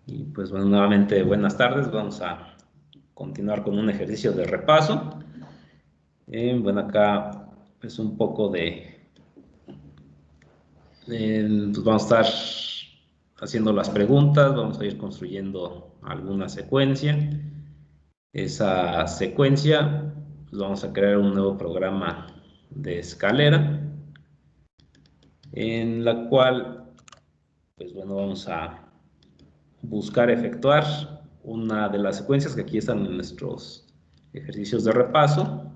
Y pues bueno, nuevamente buenas tardes. Vamos a continuar con un ejercicio de repaso. Bueno, acá pues un poco pues vamos a estar haciendo las preguntas, vamos a ir construyendo alguna secuencia. Esa secuencia, pues vamos a crear un nuevo programa de escalera en la cual, pues bueno, vamos a buscar efectuar una de las secuencias que aquí están en nuestros ejercicios de repaso.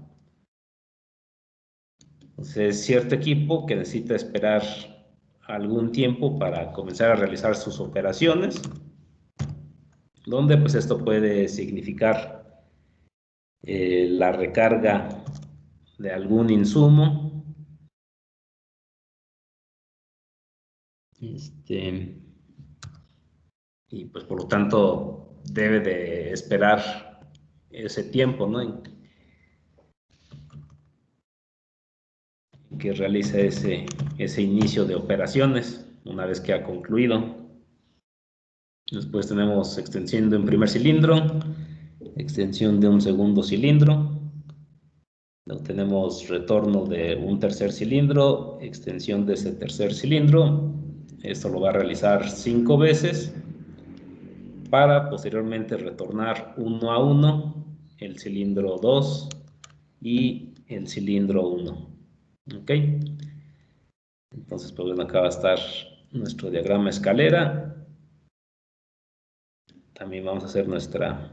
Entonces, cierto equipo que necesita esperar algún tiempo para comenzar a realizar sus operaciones, donde pues esto puede significar la recarga de algún insumo, y pues por lo tanto debe de esperar ese tiempo, ¿no? En que realiza ese inicio de operaciones una vez que ha concluido. Después tenemos extensión de un primer cilindro, extensión de un segundo cilindro, luego tenemos retorno de un tercer cilindro, extensión de ese tercer cilindro. Esto lo va a realizar 5 veces para posteriormente retornar uno a uno el cilindro 2 y el cilindro 1. ¿Ok? Entonces, pues bueno, acá va a estar nuestro diagrama escalera. También vamos a hacer nuestra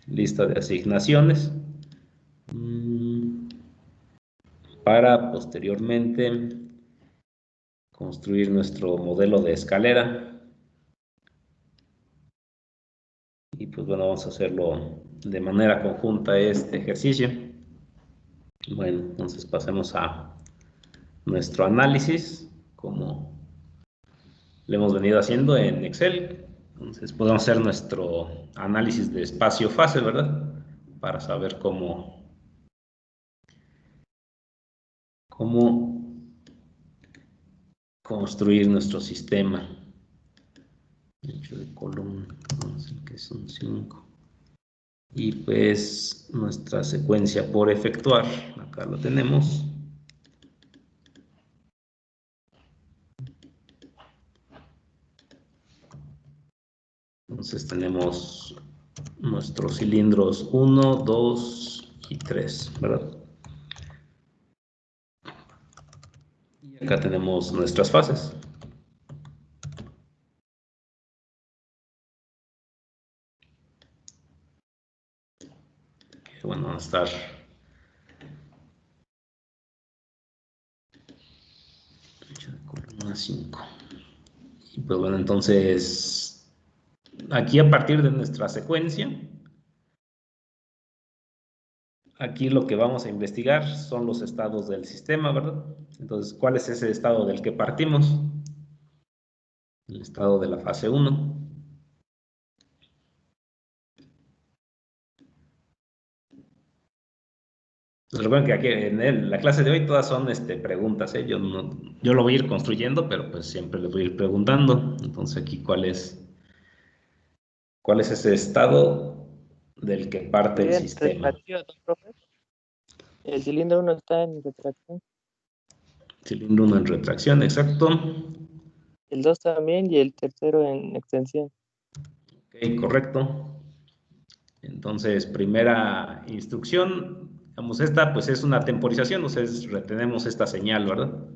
lista de asignaciones para posteriormente construir nuestro modelo de escalera. Y pues bueno, vamos a hacerlo de manera conjunta este ejercicio. Bueno, entonces pasemos a nuestro análisis, como lo hemos venido haciendo en Excel. Entonces podemos hacer nuestro análisis de espacio-fase, ¿verdad? Para saber cómo construir nuestro sistema. Hecho de columna, vamos a decir que son 5. Y pues nuestra secuencia por efectuar, acá lo tenemos. Entonces tenemos nuestros cilindros 1, 2 y 3, ¿verdad? Y acá tenemos nuestras fases. Que bueno, van a estar columna 5. Y pues bueno, entonces aquí a partir de nuestra secuencia, aquí lo que vamos a investigar son los estados del sistema, ¿verdad? Entonces, ¿cuál es ese estado del que partimos? El estado de la fase 1. Recuerden que aquí en la clase de hoy todas son preguntas, ¿eh? Yo lo voy a ir construyendo, pero pues siempre les voy a ir preguntando. Entonces aquí, ¿cuál es ese estado del que parte el Sería en sistema? retracción, ¿no, profe? El cilindro 1 está en retracción. Cilindro 1 en retracción, exacto. El 2 también y el tercero en extensión. Ok, correcto. Entonces, primera instrucción, digamos, esta pues es una temporización, o sea, retenemos esta señal, ¿verdad?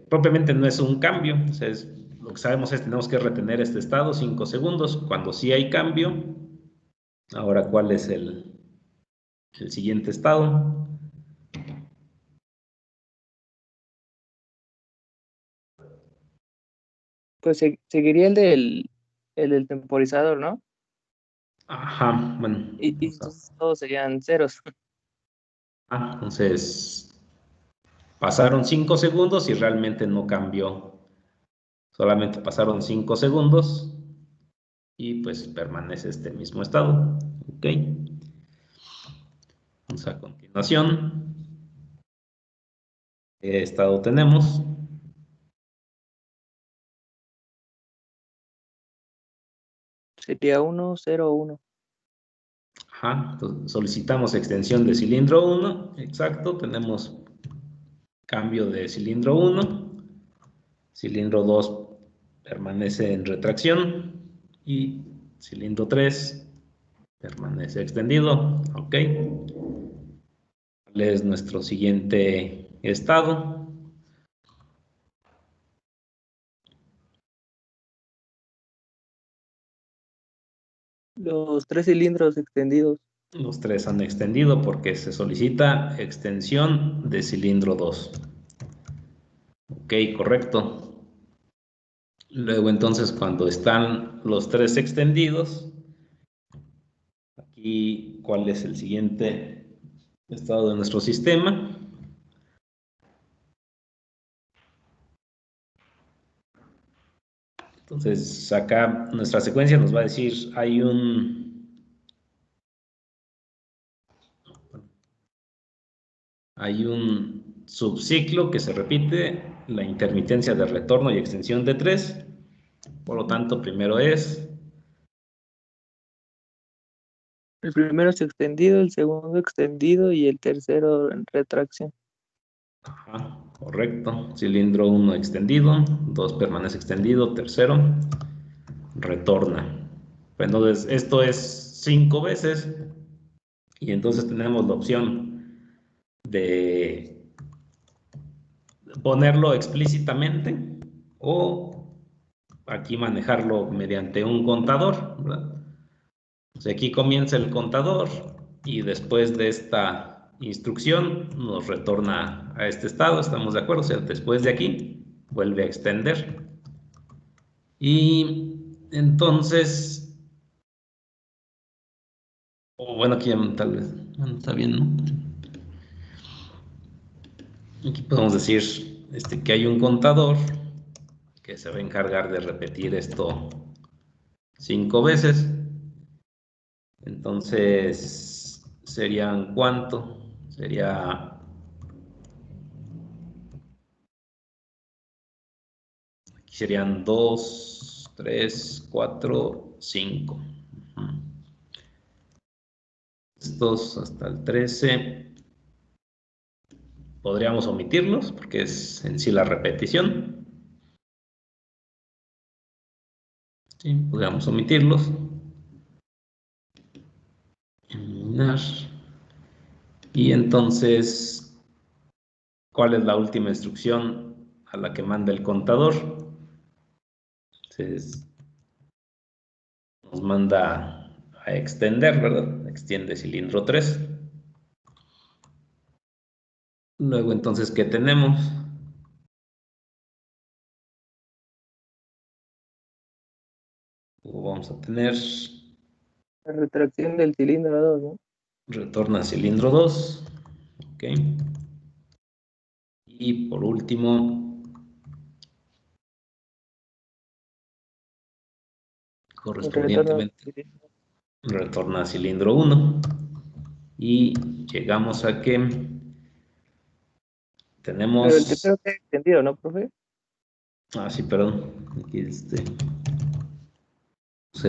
Propiamente no es un cambio, o sea, lo que sabemos es que tenemos que retener este estado 5 segundos. Cuando sí hay cambio, ahora, ¿cuál es el siguiente estado? Pues seguiría el del temporizador, ¿no? Ajá, bueno, Y entonces todos serían ceros. entonces pasaron 5 segundos y realmente no cambió, solamente pasaron 5 segundos y pues permanece este mismo estado. Ok, vamos a continuación. ¿Qué estado tenemos? Sería 1, 0, 1. Ajá, entonces solicitamos extensión de cilindro 1, exacto, tenemos cambio de cilindro 1, cilindro 2 permanece en retracción y cilindro 3 permanece extendido, ok. ¿Cuál es nuestro siguiente estado? Los 3 cilindros extendidos. Los 3 han extendido porque se solicita extensión de cilindro 2. Ok, correcto. Luego entonces cuando están los 3 extendidos, aquí cuál es el siguiente estado de nuestro sistema. Entonces acá nuestra secuencia nos va a decir hay un subciclo que se repite, la intermitencia de retorno y extensión de 3. Por lo tanto, primero es El primero es extendido, el segundo extendido y el tercero en retracción. ajá, correcto. Cilindro 1 extendido, 2 permanece extendido, tercero retorna. Entonces, esto es 5 veces y entonces tenemos la opción de ponerlo explícitamente o aquí manejarlo mediante un contador, ¿verdad? Entonces, aquí comienza el contador y después de esta instrucción nos retorna a este estado, ¿estamos de acuerdo? O sea, después de aquí vuelve a extender. Y entonces, o bueno, aquí tal vez, bueno, está bien, ¿no? Aquí podemos decir que hay un contador que se va a encargar de repetir esto 5 veces. Entonces, ¿serían cuánto? Sería, aquí serían 2, 3, 4, 5. Estos hasta el 13. Podríamos omitirlos porque es en sí la repetición. Sí, podríamos omitirlos. Eliminar. Y entonces, ¿cuál es la última instrucción a la que manda el contador? Entonces, nos manda a extender, ¿verdad? Extiende cilindro 3. Luego, entonces, ¿qué tenemos? Vamos a tener La retracción del cilindro 2, ¿no? retorna a cilindro 2. Ok. Y por último, El retorno del correspondientemente, cilindro. retorna a cilindro 1. Y llegamos a que Pero el tenemos... tercero queda extendido, ¿no, profe? Ah, sí, perdón. Aquí sé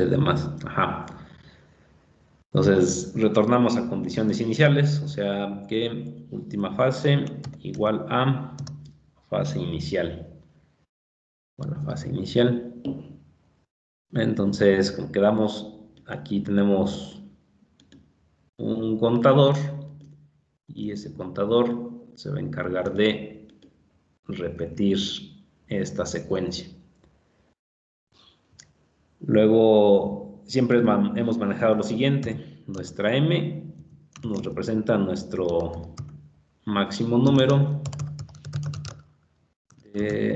de más. Ajá. Entonces, retornamos a condiciones iniciales, o sea que última fase igual a fase inicial. Bueno, fase inicial. Entonces, como quedamos, aquí tenemos un contador y ese contador se va a encargar de repetir esta secuencia. Luego, siempre hemos manejado lo siguiente. Nuestra M nos representa nuestro máximo número de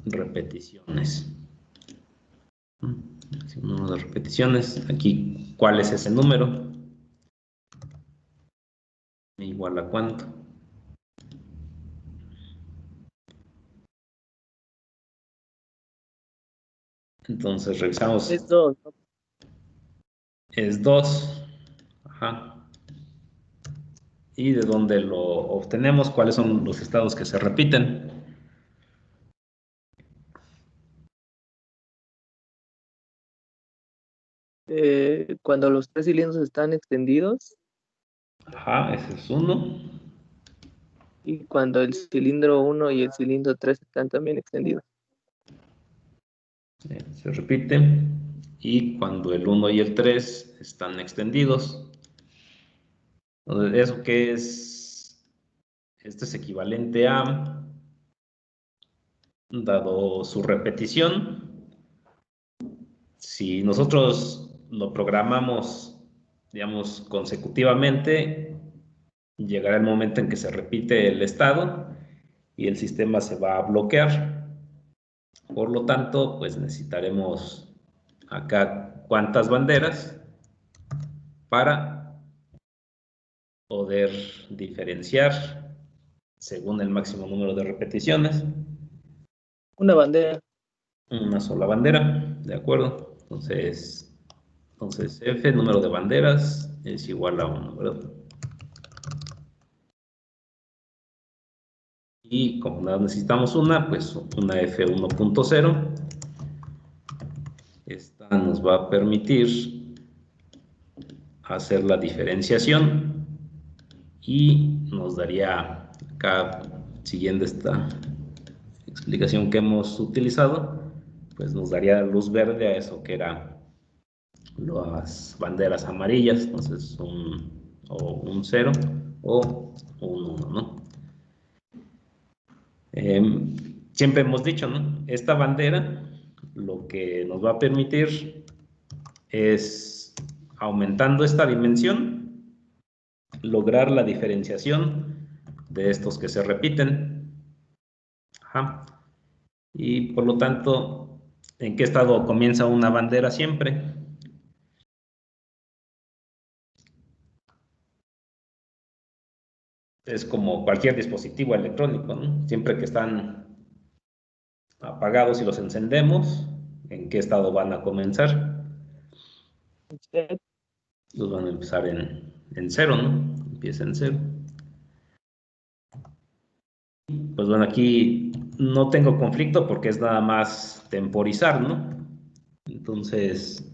repeticiones. Máximo número de repeticiones. Aquí, ¿cuál es ese número? Igual a cuánto. Entonces, revisamos. Es 2, ¿no? Es 2. Ajá. ¿Y de dónde lo obtenemos? ¿Cuáles son los estados que se repiten? Cuando los 3 cilindros están extendidos Ajá, ese es 1. y cuando el cilindro 1 y el cilindro 3 están también extendidos. Se repite. Y cuando el 1 y el 3 están extendidos. Entonces, ¿eso qué es? Esto es equivalente a, dado su repetición, si nosotros lo programamos, digamos, consecutivamente, llegará el momento en que se repite el estado y el sistema se va a bloquear. Por lo tanto, pues necesitaremos acá cuántas banderas para poder diferenciar según el máximo número de repeticiones. Una bandera. Una sola bandera, ¿de acuerdo? Entonces F, número de banderas, es igual a 1, ¿verdad? Y como necesitamos una, pues una F1.0. Esta nos va a permitir hacer la diferenciación y nos daría, acá siguiendo esta explicación que hemos utilizado, pues nos daría luz verde a eso que era las banderas amarillas, entonces un 0 o un 1, ¿no? Siempre hemos dicho, ¿no? Esta bandera lo que nos va a permitir es, aumentando esta dimensión, lograr la diferenciación de estos que se repiten. Ajá. Y por lo tanto, ¿en qué estado comienza una bandera siempre? Es como cualquier dispositivo electrónico, ¿no? Siempre que están apagados y los encendemos, ¿en qué estado van a comenzar? Los van a empezar en 0, ¿no? Empieza en 0. Pues bueno, aquí no tengo conflicto porque es nada más temporizar, ¿no? Entonces,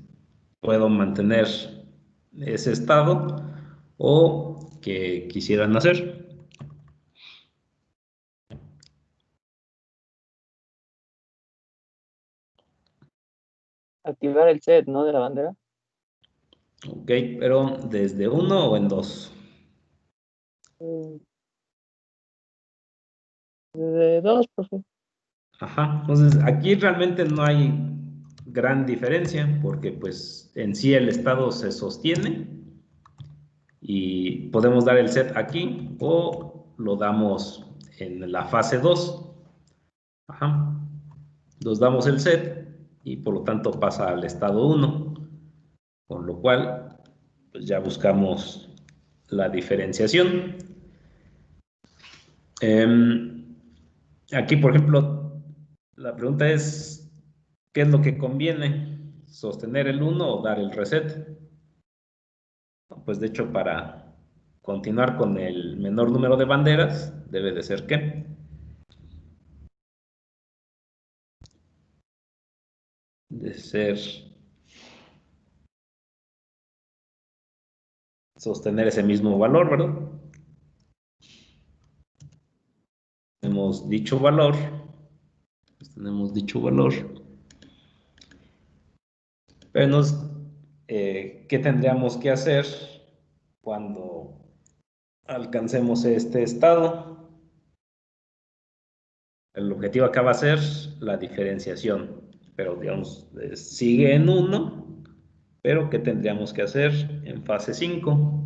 puedo mantener ese estado o que quisieran hacer. Activar el set, ¿no? De la bandera. Ok, pero ¿desde 1 o en 2? De 2, profe. Ajá, entonces aquí realmente no hay gran diferencia porque pues en sí el estado se sostiene y podemos dar el set aquí o lo damos en la fase 2. Ajá, nos damos el set y por lo tanto pasa al estado 1, con lo cual pues ya buscamos la diferenciación. Aquí, por ejemplo, la pregunta es, ¿qué es lo que conviene? ¿Sostener el 1 o dar el reset? Pues de hecho, para continuar con el menor número de banderas, debe de ser ¿qué? De ser sostener ese mismo valor, ¿verdad? Tenemos dicho valor, pero ¿qué tendríamos que hacer cuando alcancemos este estado? El objetivo acá va a ser la diferenciación, pero digamos, sigue en 1, pero ¿qué tendríamos que hacer en fase 5?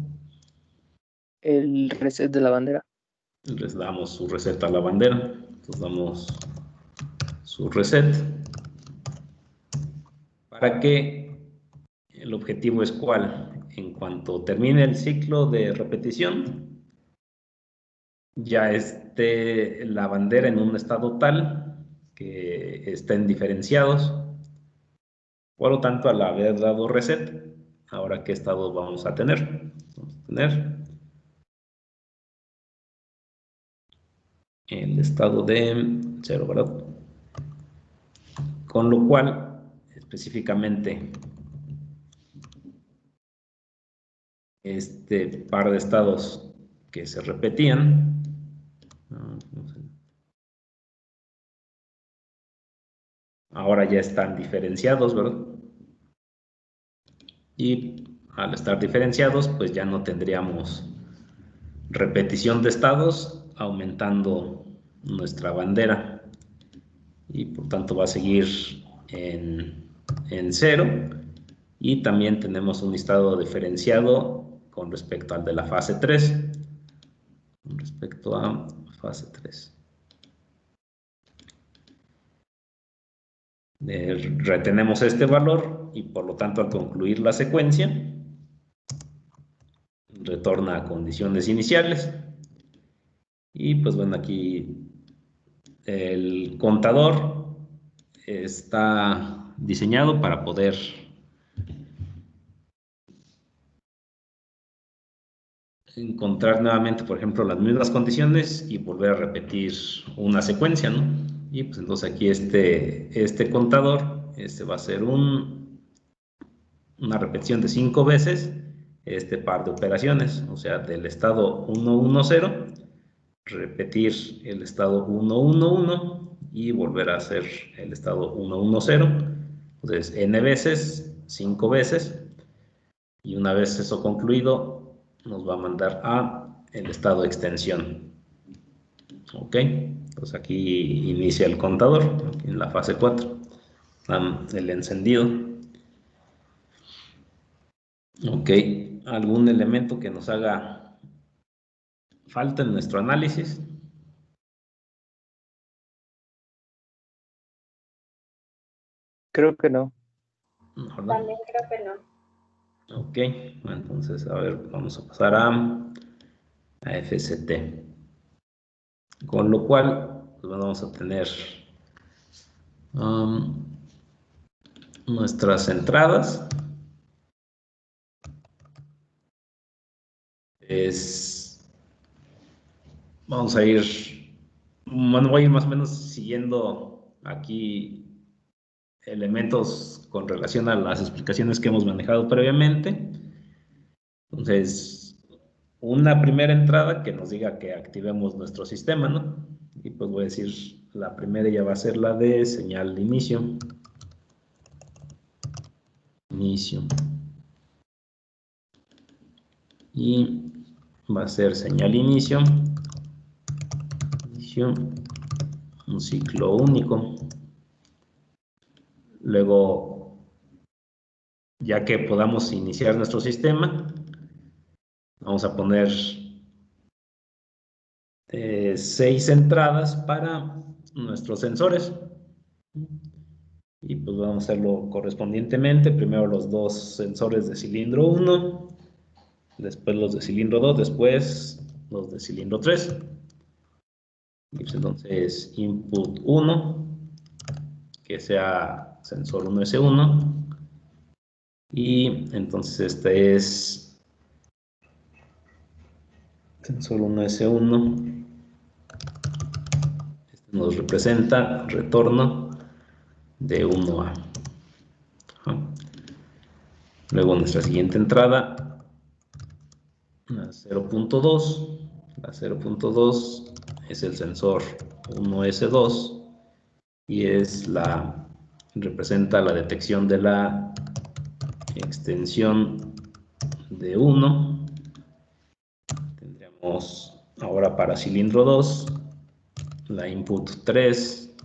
El reset de la bandera. Les damos su reset a la bandera, entonces damos su reset para que el objetivo es cuál, en cuanto termine el ciclo de repetición, ya esté la bandera en un estado tal que estén diferenciados. Por lo tanto, al haber dado reset, ahora ¿qué estado vamos a tener? Vamos a tener el estado de 0, ¿verdad? Con lo cual, específicamente, este par de estados que se repetían. Ahora ya están diferenciados, ¿verdad? Y al estar diferenciados, pues ya no tendríamos repetición de estados aumentando nuestra bandera. Y por tanto va a seguir en 0. Y también tenemos un estado diferenciado con respecto al de la fase 3. Con respecto a fase 3. Retenemos este valor y por lo tanto al concluir la secuencia retorna a condiciones iniciales. Y pues bueno, aquí el contador está diseñado para poder encontrar nuevamente, por ejemplo, las mismas condiciones y volver a repetir una secuencia, ¿no? Y pues entonces aquí este contador va a ser una repetición de 5 veces este par de operaciones, o sea, del estado 1, 1, 0, repetir el estado 1, 1, 1 y volver a hacer el estado 1, 1, 0. Entonces, n veces, 5 veces, y una vez eso concluido, nos va a mandar a el estado de extensión. Ok, pues aquí inicia el contador, en la fase 4, el encendido. Ok, algún elemento que nos haga falta en nuestro análisis. Creo que no. ¿Verdad? También creo que no. Ok, entonces a ver, vamos a pasar a FST. Con lo cual, pues vamos a tener nuestras entradas. Vamos a ir, bueno, voy a ir más o menos siguiendo aquí elementos con relación a las explicaciones que hemos manejado previamente. Entonces, una primera entrada que nos diga que activemos nuestro sistema, ¿no? Y pues voy a decir, la primera ya va a ser la de señal de inicio. Y va a ser señal inicio, un ciclo único. Luego, ya que podamos iniciar nuestro sistema, vamos a poner 6 entradas para nuestros sensores. Y pues vamos a hacerlo correspondientemente. Primero los 2 sensores de cilindro 1, después los de cilindro 2, después los de cilindro 3. Y pues entonces input 1, que sea sensor 1S1. Y entonces este es sensor 1S1. Este nos representa retorno de 1A. Luego nuestra siguiente entrada, la 0.2. La 0.2 es el sensor 1S2 y representa la detección de la extensión de 1. Tendríamos ahora para cilindro 2 la input 3,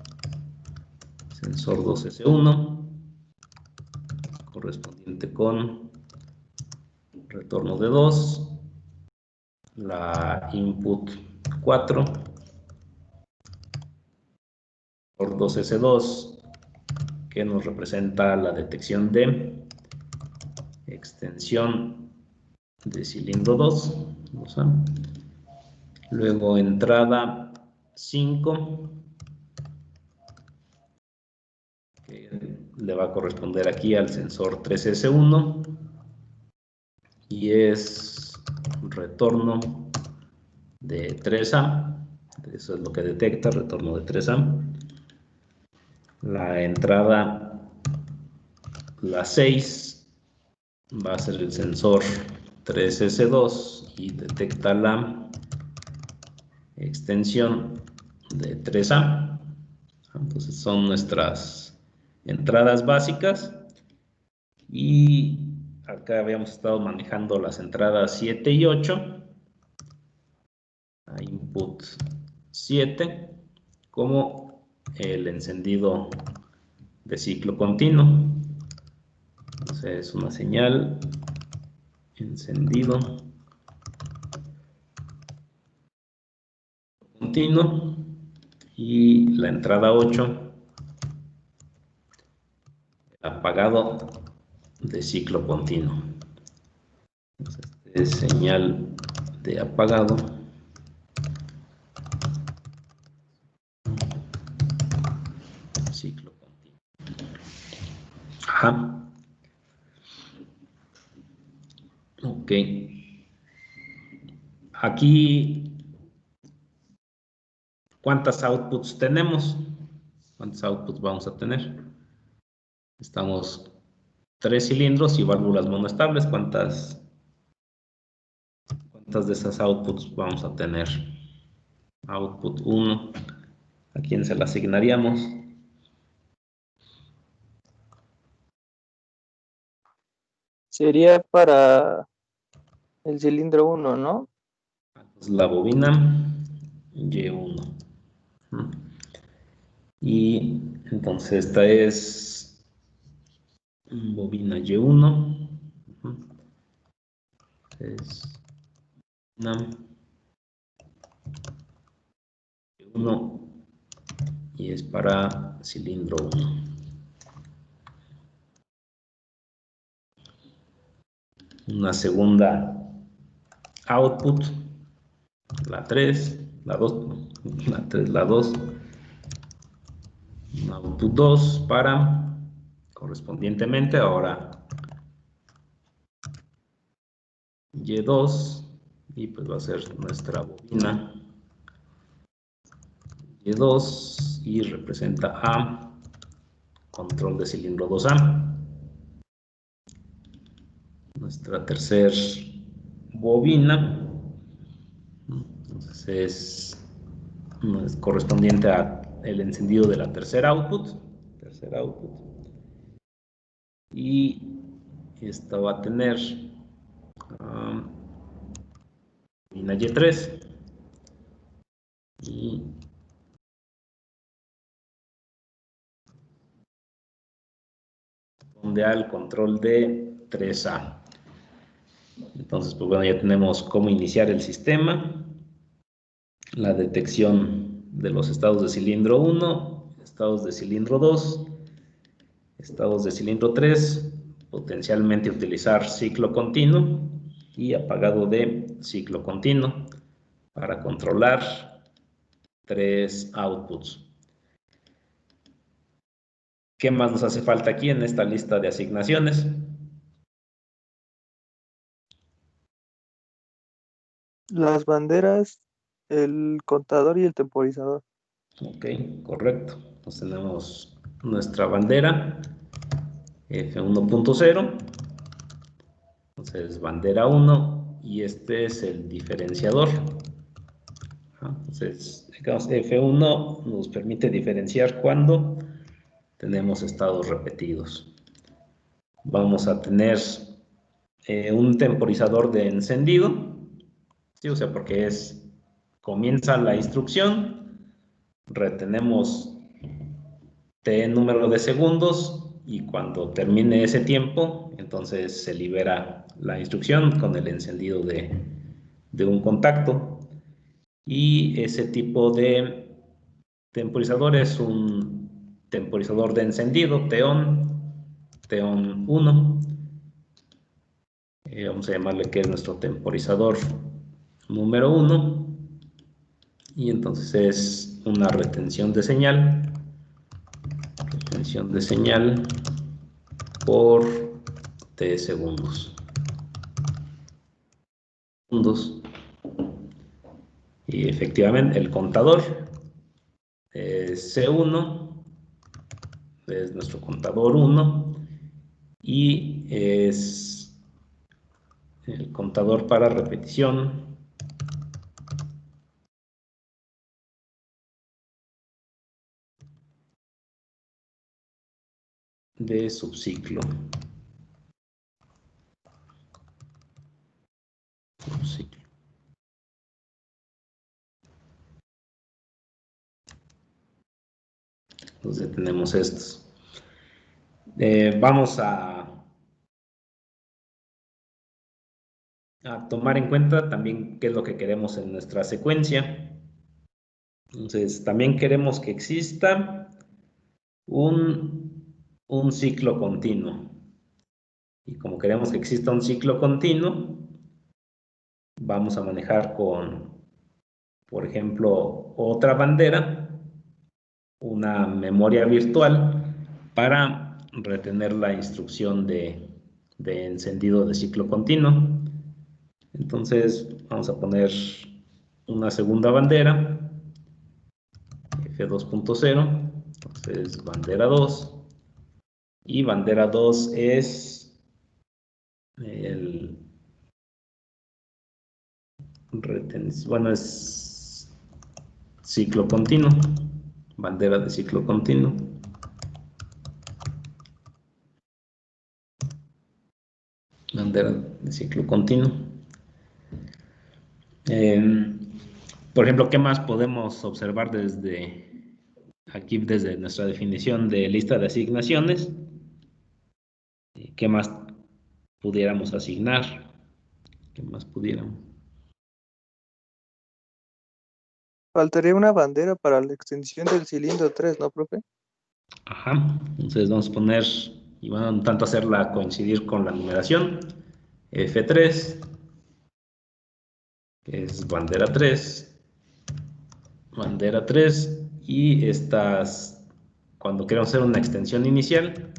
sensor 2S1, correspondiente con retorno de 2, la input 4 por 2S2, que nos representa la detección de extensión de cilindro 2. Luego entrada 5, que le va a corresponder aquí al sensor 3S1 y es retorno de 3A. Eso es lo que detecta, retorno de 3A. La entrada, la 6, va a ser el sensor 3S2 y detecta la extensión de 3A. Entonces son nuestras entradas básicas y acá habíamos estado manejando las entradas 7 y 8 a input 7 como el encendido de ciclo continuo. Entonces una señal encendido continuo y la entrada 8 apagado de ciclo continuo. Entonces, este es señal de apagado ciclo continuo. Ajá. Ok. Aquí, ¿cuántas outputs tenemos? ¿Cuántos outputs vamos a tener? Estamos 3 cilindros y válvulas monoestables. ¿Cuántas de esas outputs vamos a tener? Output 1. ¿A quién se la asignaríamos? Sería para el cilindro 1, ¿no? Pues la bobina Y1. Y entonces esta es bobina Y1. Es una Y1 y es para cilindro 1. Una segunda output, la 3, la 2, la 3, la 2. Una output 2 para, correspondientemente, ahora Y2 y pues va a ser nuestra bobina Y2 y representa a control de cilindro 2A. Nuestra tercer bobina, entonces es correspondiente a el encendido de la tercera output, y esta va a tener bobina Y3 y corresponde al control de 3A. Entonces, pues bueno, ya tenemos cómo iniciar el sistema, la detección de los estados de cilindro 1, estados de cilindro 2, estados de cilindro 3, potencialmente utilizar ciclo continuo y apagado de ciclo continuo para controlar 3 outputs. ¿Qué más nos hace falta aquí en esta lista de asignaciones? Las banderas, el contador y el temporizador. Ok, correcto. Entonces tenemos nuestra bandera F1.0. Entonces bandera 1 y este es el diferenciador. Entonces, F1 nos permite diferenciar cuando tenemos estados repetidos. Vamos a tener un temporizador de encendido, ¿sí? O sea, porque comienza la instrucción, retenemos T número de segundos y cuando termine ese tiempo, entonces se libera la instrucción con el encendido de un contacto. Y ese tipo de temporizador es un temporizador de encendido, TEON 1. Vamos a llamarle que es nuestro temporizador número 1. Y entonces es una retención de señal por T segundos. Y efectivamente el contador C1 es nuestro contador 1 y es el contador para repetición de subciclo. Entonces tenemos estos. Vamos a tomar en cuenta también qué es lo que queremos en nuestra secuencia. Entonces también queremos que exista un ciclo continuo. Y como queremos que exista un ciclo continuo, vamos a manejar con, por ejemplo, otra bandera, una memoria virtual para retener la instrucción de encendido de ciclo continuo. Entonces vamos a poner una segunda bandera, F2.0, entonces bandera 2, y bandera 2 es bueno, es ciclo continuo, bandera de ciclo continuo. Bandera de ciclo continuo. Por ejemplo, ¿qué más podemos observar desde aquí, desde nuestra definición de lista de asignaciones? ¿Qué más pudiéramos asignar? ¿Qué más pudiéramos? Faltaría una bandera para la extensión del cilindro 3, ¿no, profe? Ajá, entonces vamos a poner, y van a tanto hacerla coincidir con la numeración, F3, que es bandera 3, y estas, cuando queremos hacer una extensión inicial,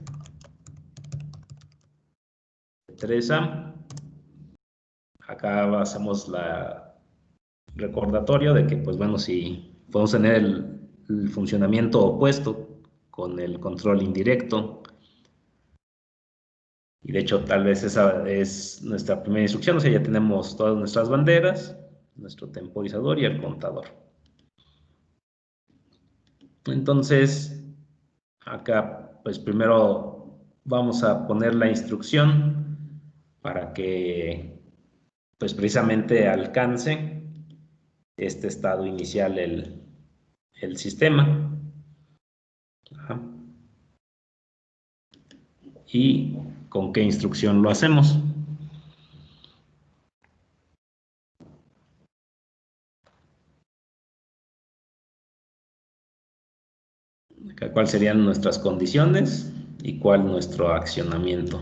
3A, acá hacemos la recordatorio de que, pues bueno, si podemos tener el funcionamiento opuesto con el control indirecto, y de hecho tal vez esa es nuestra primera instrucción, o sea, ya tenemos todas nuestras banderas, nuestro temporizador y el contador. Entonces, acá pues primero vamos a poner la instrucción para que pues precisamente alcance este estado inicial el sistema. Ajá. ¿Y con qué instrucción lo hacemos? Acá, ¿cuáles serían nuestras condiciones y cuál nuestro accionamiento?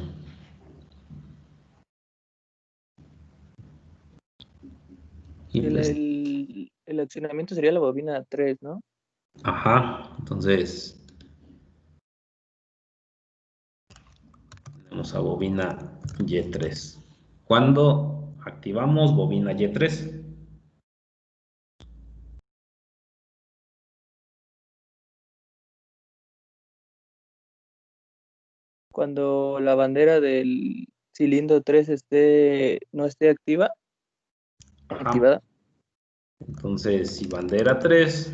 Y pues, El accionamiento sería la bobina 3, ¿no? ajá, entonces tenemos a bobina Y3. ¿Cuándo activamos bobina Y3? Cuando la bandera del cilindro 3 no esté activada. Ajá. Entonces, si bandera 3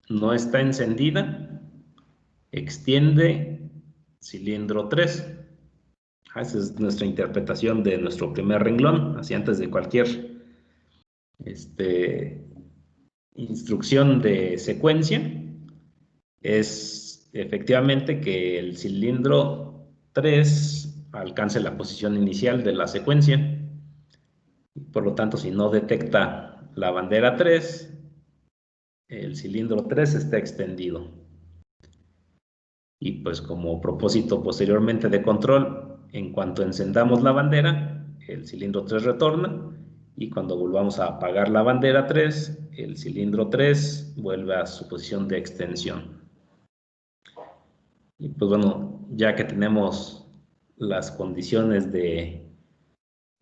no está encendida, extiende cilindro 3. Esa es nuestra interpretación de nuestro primer renglón, así antes de cualquier instrucción de secuencia, es efectivamente que el cilindro 3 alcance la posición inicial de la secuencia. Por lo tanto, si no detecta la bandera 3, el cilindro 3 está extendido. Y pues como propósito posteriormente de control, en cuanto encendamos la bandera, el cilindro 3 retorna, y cuando volvamos a apagar la bandera 3, el cilindro 3 vuelve a su posición de extensión. Y pues bueno, ya que tenemos las condiciones de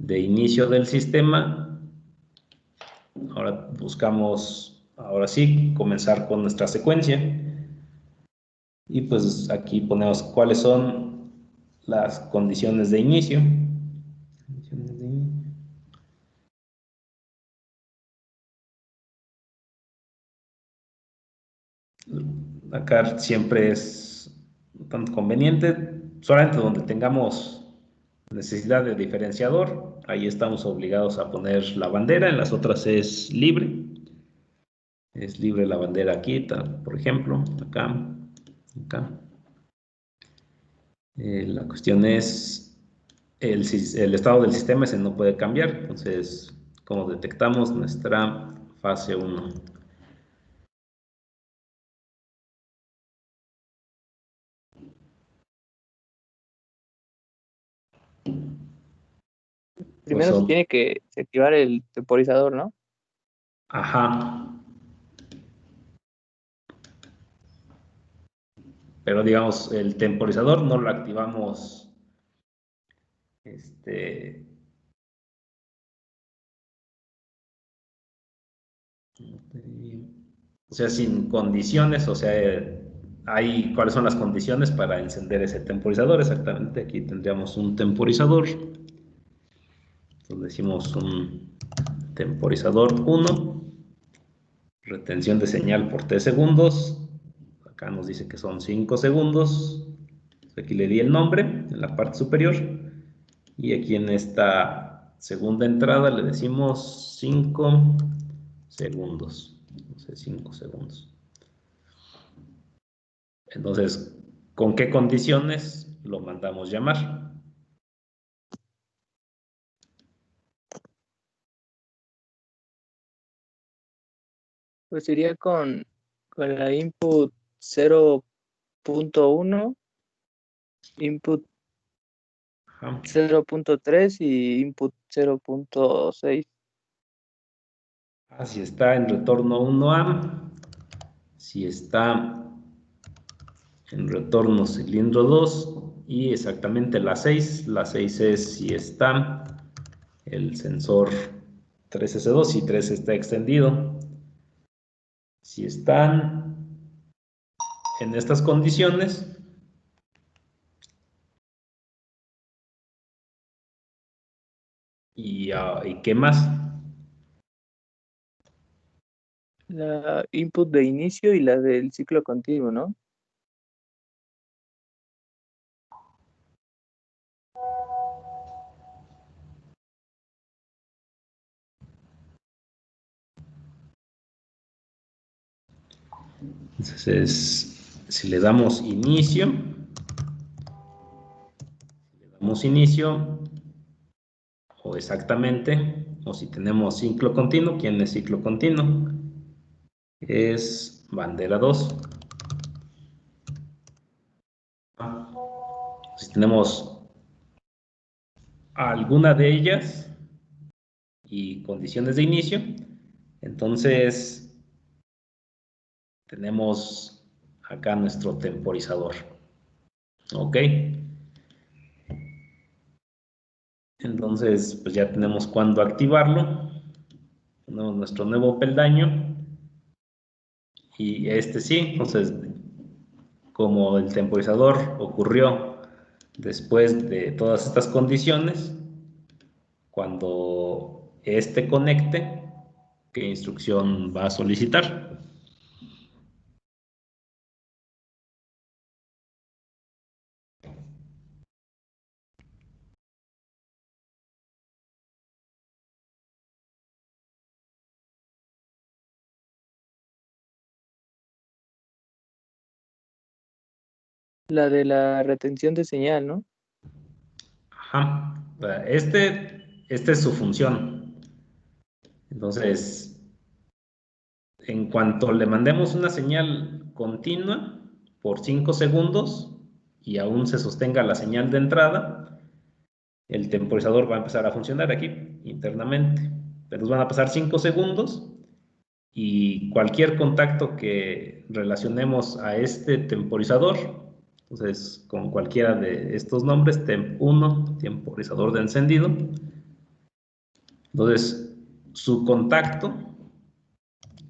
inicio del sistema, ahora buscamos, ahora sí, comenzar con nuestra secuencia. Y pues aquí ponemos cuáles son las condiciones de inicio. Acá siempre es tanto conveniente, solamente donde tengamos necesidad de diferenciador, ahí estamos obligados a poner la bandera, en las otras es libre. Es libre la bandera aquí, por ejemplo, acá, acá. La cuestión es el estado del sistema, ese no puede cambiar. Entonces, como detectamos nuestra fase 1. Primero se tiene que activar el temporizador, ¿no? Ajá. Pero digamos, el temporizador no lo activamos o sea, sin condiciones, o sea, ¿cuáles son las condiciones para encender ese temporizador? Exactamente, aquí tendríamos un temporizador. Entonces decimos un temporizador 1, retención de señal por 3 segundos. Acá nos dice que son 5 segundos. Aquí le di el nombre en la parte superior. Y aquí en esta segunda entrada le decimos 5 segundos. No sé, 5 segundos. Entonces, ¿con qué condiciones lo mandamos llamar? Pues iría con la input 0.1, input 0.3 y input 0.6. Si está en retorno 1A, si está en retorno cilindro 2 y exactamente la 6. La 6 es si está el sensor 3S2 y 3 está extendido. Si están en estas condiciones, ¿y qué más? La input de inicio y la del ciclo continuo, ¿no? Entonces, si le damos inicio, o exactamente, o si tenemos ciclo continuo, ¿quién es ciclo continuo? Es bandera 2. Si tenemos alguna de ellas y condiciones de inicio, entonces tenemos acá nuestro temporizador. ¿Ok? Entonces, pues ya tenemos cuándo activarlo. Tenemos nuestro nuevo peldaño. Y sí, entonces, como el temporizador ocurrió después de todas estas condiciones, cuando conecte, ¿qué instrucción va a solicitar? La de la retención de señal, ¿no? Ajá. Esta es su función. Entonces, en cuanto le mandemos una señal continua por 5 segundos y aún se sostenga la señal de entrada, el temporizador va a empezar a funcionar aquí internamente. Pero nos van a pasar 5 segundos y cualquier contacto que relacionemos a este temporizador, entonces con cualquiera de estos nombres, temp1, temporizador de encendido, entonces su contacto,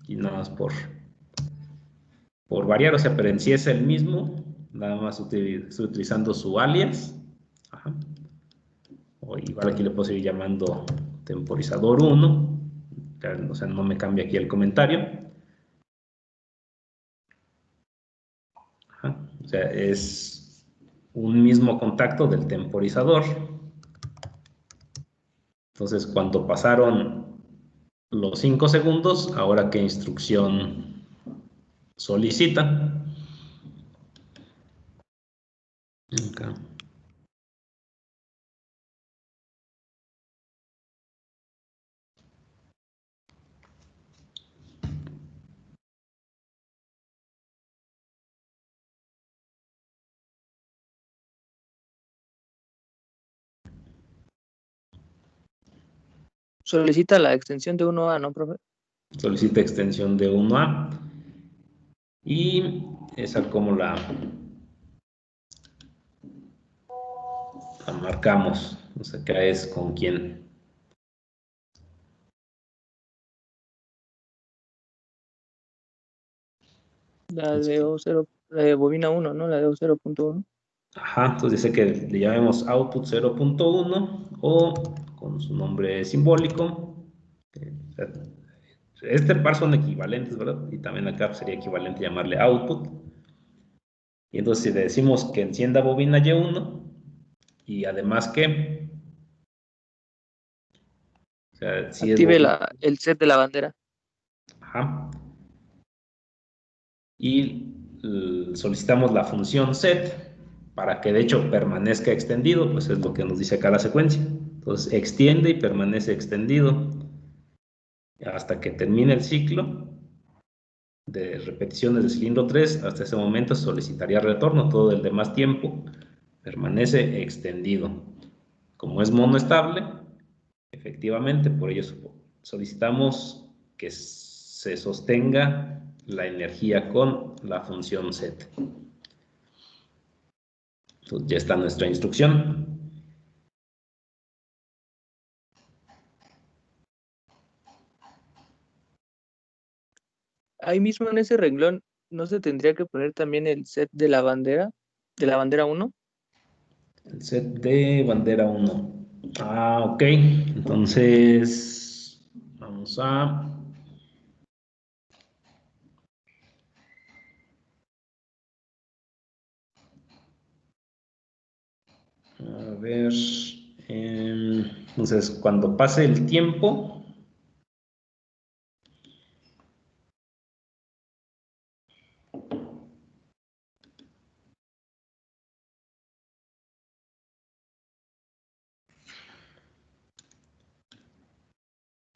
y nada más por variar, o sea, pero en sí es el mismo, nada más estoy utilizando su alias, Ajá. O igual aquí le puedo seguir llamando temporizador 1. O sea, no me cambia aquí el comentario. Ajá. O sea, es un mismo contacto del temporizador. Entonces, cuando pasaron los 5 segundos, ahora qué instrucción solicita. Okay. Solicita la extensión de 1A, ¿no, profe? Solicita extensión de 1A. Y esa como la marcamos. O sea, acá es con quién. La de O0, la de bobina 1, ¿no? La de O0.1. Ajá, entonces dice que le llamemos output 0.1 o con su nombre simbólico. O sea, este par son equivalentes, ¿verdad? Y también acá sería equivalente llamarle output. Y entonces si le decimos que encienda bobina Y1 y además que, o sea, si es Active bobina, el set de la bandera. ajá, y solicitamos la función set para que de hecho permanezca extendido, pues es lo que nos dice acá la secuencia. Entonces extiende y permanece extendido hasta que termine el ciclo de repeticiones del cilindro 3. Hasta ese momento solicitaría retorno, todo el demás tiempo permanece extendido. Como es monoestable, efectivamente, por ello solicitamos que se sostenga la energía con la función set. Entonces ya está nuestra instrucción. Ahí mismo en ese renglón, ¿no se tendría que poner también el set de la bandera 1? El set de bandera 1. Ah, ok. Entonces, vamos a ver. Entonces, cuando pase el tiempo,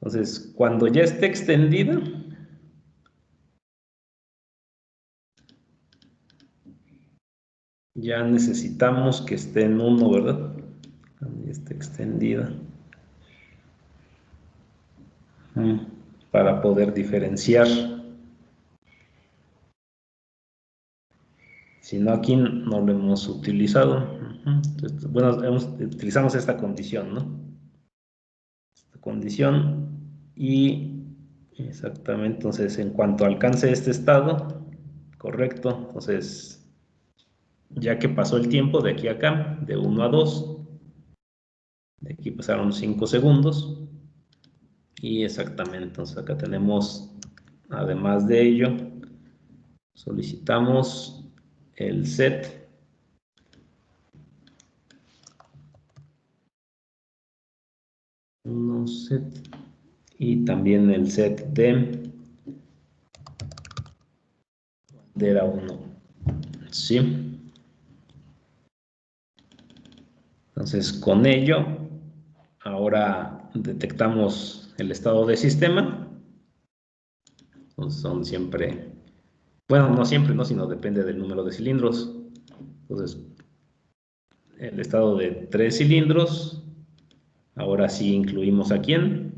entonces, cuando ya esté extendida, ya necesitamos que esté en 1, ¿verdad? Cuando ya esté extendida. Para poder diferenciar. Si no, aquí no lo hemos utilizado. Entonces, bueno, utilizamos esta condición, ¿no? Esta condición y exactamente, entonces en cuanto alcance este estado, correcto, entonces ya que pasó el tiempo de aquí a acá, de 1 a 2, de aquí pasaron 5 segundos y exactamente, entonces acá tenemos, además de ello, solicitamos el set y también el set de bandera 1. ¿Sí? Entonces, con ello, ahora detectamos el estado de sistema. Entonces, son siempre, bueno, no siempre, ¿no? Sino depende del número de cilindros. Entonces, el estado de 3 cilindros, ahora sí incluimos a quién,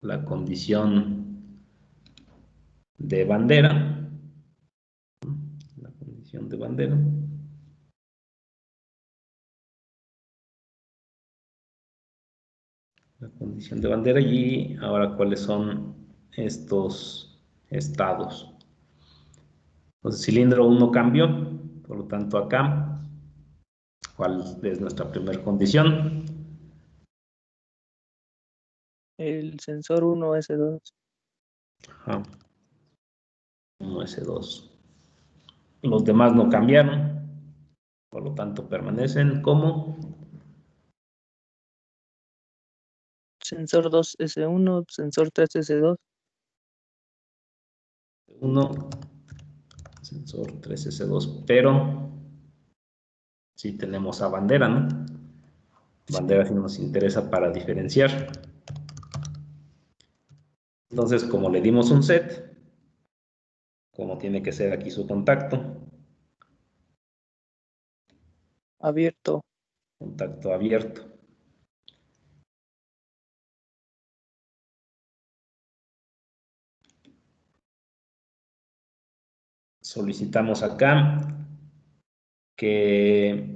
la condición de bandera, la condición de bandera. La condición de bandera y ahora cuáles son estos estados. Entonces, cilindro 1 cambió, por lo tanto acá ¿Cuál es nuestra primera condición? El sensor 1S2. Ajá. 1S2. Los demás no cambiaron, por lo tanto permanecen como Sensor 2S1, sensor 3S2. 1, sensor 3S2, pero sí tenemos a bandera, ¿no? Bandera sí nos interesa para diferenciar. Entonces, como le dimos un set, como tiene que ser aquí su contacto, Abierto. contacto abierto. Solicitamos acá que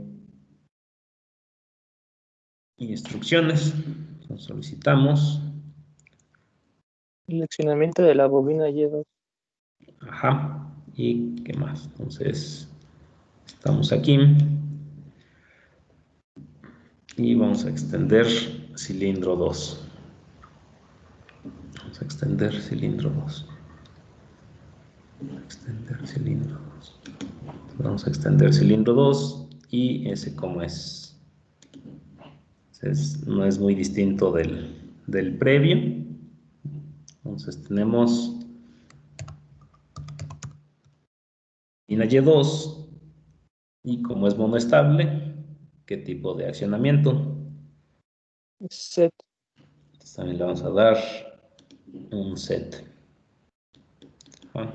instrucciones, solicitamos, Seleccionamiento de la bobina Y2. ajá, y qué más. Entonces, estamos aquí y vamos a extender cilindro 2. Vamos a extender cilindro 2. Extender cilindro 2. Vamos a extender cilindro 2 y ese como es. Entonces, no es muy distinto del previo. Entonces tenemos bobina Y2 y como es monoestable, ¿qué tipo de accionamiento? Set. Entonces también le vamos a dar un set. Ajá.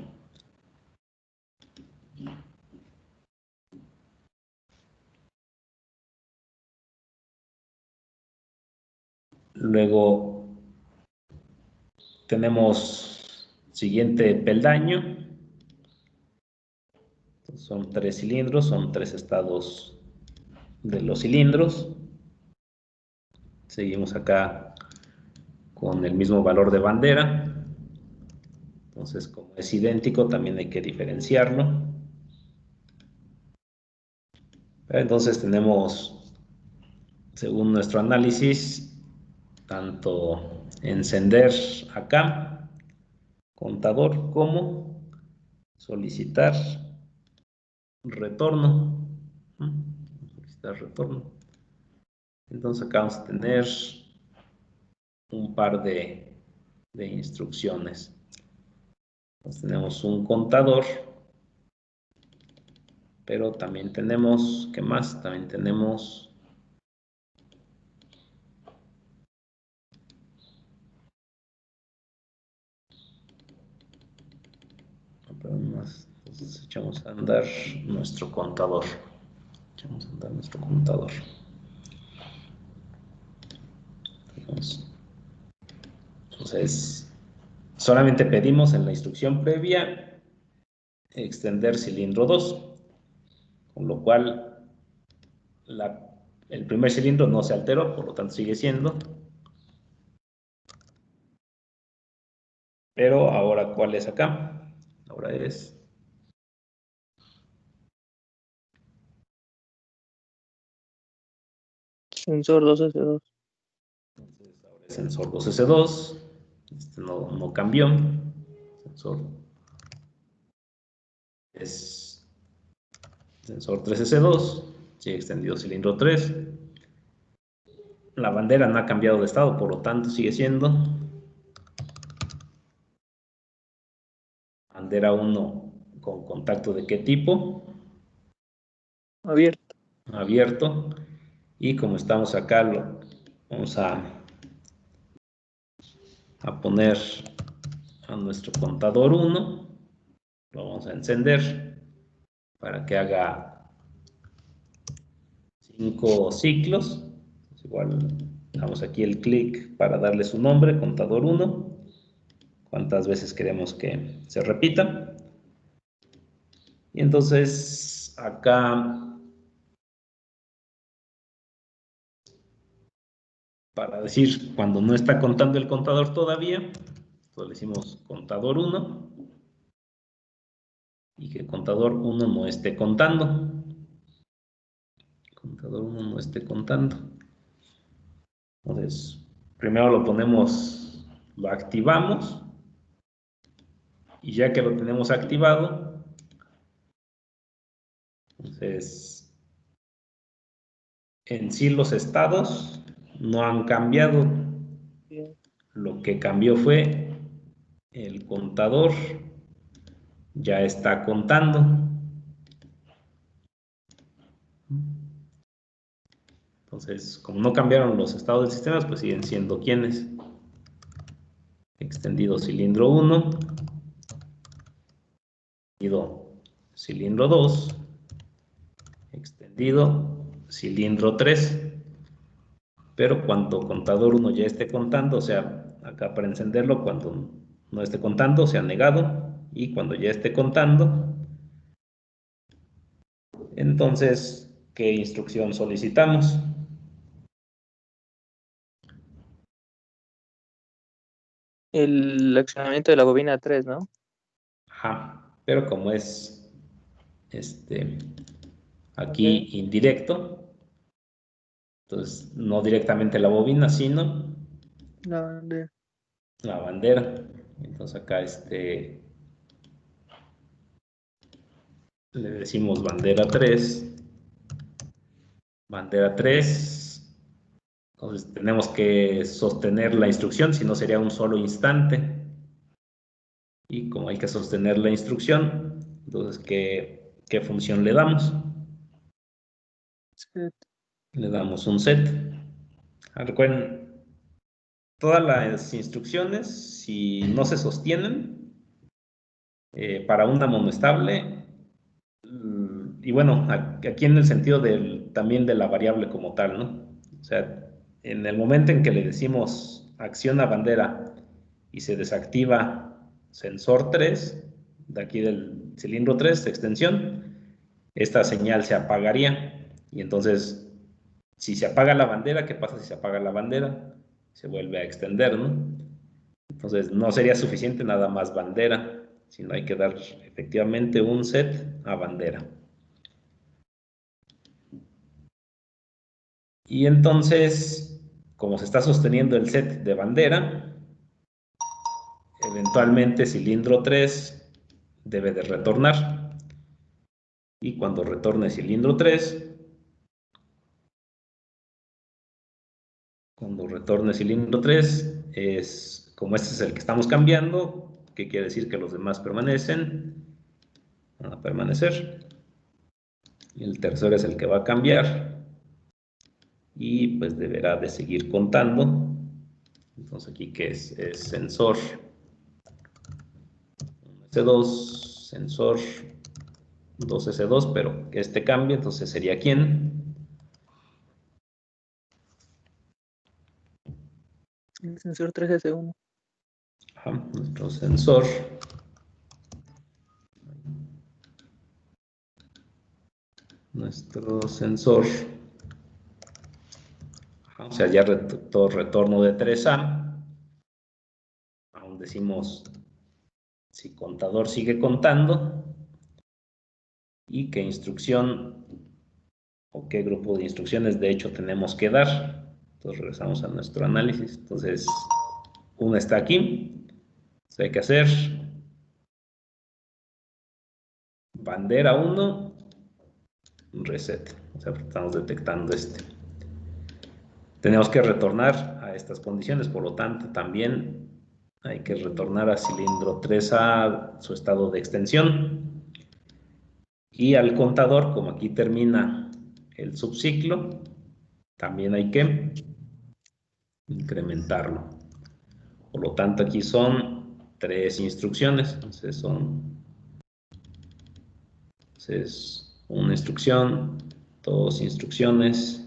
Luego tenemos siguiente peldaño. Entonces, son 3 cilindros, son 3 estados de los cilindros. Seguimos acá con el mismo valor de bandera. Entonces, como es idéntico, también hay que diferenciarlo. Entonces tenemos, según nuestro análisis, tanto encender acá, contador, como solicitar retorno. Solicitar retorno. Entonces acá vamos a tener un par de instrucciones. Entonces tenemos un contador, pero también tenemos, ¿qué más? También tenemos entonces echamos a andar nuestro contador. Echamos a andar nuestro contador. Entonces, solamente pedimos en la instrucción previa extender cilindro 2, con lo cual el primer cilindro no se alteró, por lo tanto sigue siendo. Pero ahora, ¿cuál es acá? Ahora es Sensor 2S2. ahora es sensor 2S2. Este no cambió. Sensor es sensor 3S2. Sigue extendido cilindro 3. La bandera no ha cambiado de estado, por lo tanto sigue siendo bandera 1 con contacto de qué tipo, Abierto. abierto, y como estamos acá lo vamos a poner a nuestro contador 1, lo vamos a encender para que haga 5 ciclos. Igual damos aquí el clic para darle su nombre, contador 1, cuántas veces queremos que se repita. Y entonces acá, para decir cuando no está contando el contador todavía, le decimos contador 1 y que contador 1 no esté contando. contador 1 no esté contando. Entonces, primero lo activamos, y ya que lo tenemos activado, entonces, en sí los estados no han cambiado. Bien. Lo que cambió fue el contador ya está contando. Entonces, como no cambiaron los estados del sistema, pues siguen siendo quienes. Extendido cilindro 1, extendido cilindro 2, extendido cilindro 3. Pero cuando contador 1 ya esté contando, o sea, acá para encenderlo, cuando no esté contando, se ha negado, y cuando ya esté contando, entonces, ¿qué instrucción solicitamos? El accionamiento de la bobina 3, ¿no? Ajá, pero como es aquí Ok. indirecto, entonces no directamente la bobina, sino La de la bandera. Entonces acá le decimos bandera 3. Bandera 3. Entonces tenemos que sostener la instrucción, si no sería un solo instante. Y como hay que sostener la instrucción, entonces, ¿qué función le damos? set. Le damos un set. Recuerden, todas las instrucciones, si no se sostienen, para una monoestable, y bueno, aquí en el sentido también de la variable como tal, ¿no? O sea, en el momento en que le decimos acciona bandera y se desactiva sensor 3, de aquí del cilindro 3, extensión, esta señal se apagaría. Y entonces, si se apaga la bandera, ¿qué pasa si se apaga la bandera? Se vuelve a extender, ¿no? Entonces, no sería suficiente nada más bandera, sino hay que dar efectivamente un set a bandera. Y entonces, como se está sosteniendo el set de bandera, eventualmente cilindro 3 debe de retornar. Y cuando retorne cilindro 3, es como este es el que estamos cambiando, que quiere decir que los demás permanecen, van a permanecer. Y el tercero es el que va a cambiar, y pues deberá de seguir contando. Entonces aquí que es sensor S2, sensor 2S2, pero que este cambie, entonces sería ¿quién? El sensor 3S1. Ajá, nuestro sensor. Nuestro sensor. Ajá, o sea, ya retorno de 3A. Aún decimos si contador sigue contando y qué instrucción o qué grupo de instrucciones de hecho tenemos que dar. Entonces regresamos a nuestro análisis. Entonces, una está aquí. Entonces hay que hacer bandera 1, reset. O sea, estamos detectando Tenemos que retornar a estas condiciones, por lo tanto, también hay que retornar a cilindro 3 a su estado de extensión. Y al contador, como aquí termina el subciclo, también hay que incrementarlo. Por lo tanto, aquí son 3 instrucciones. Entonces, una instrucción, 2 instrucciones,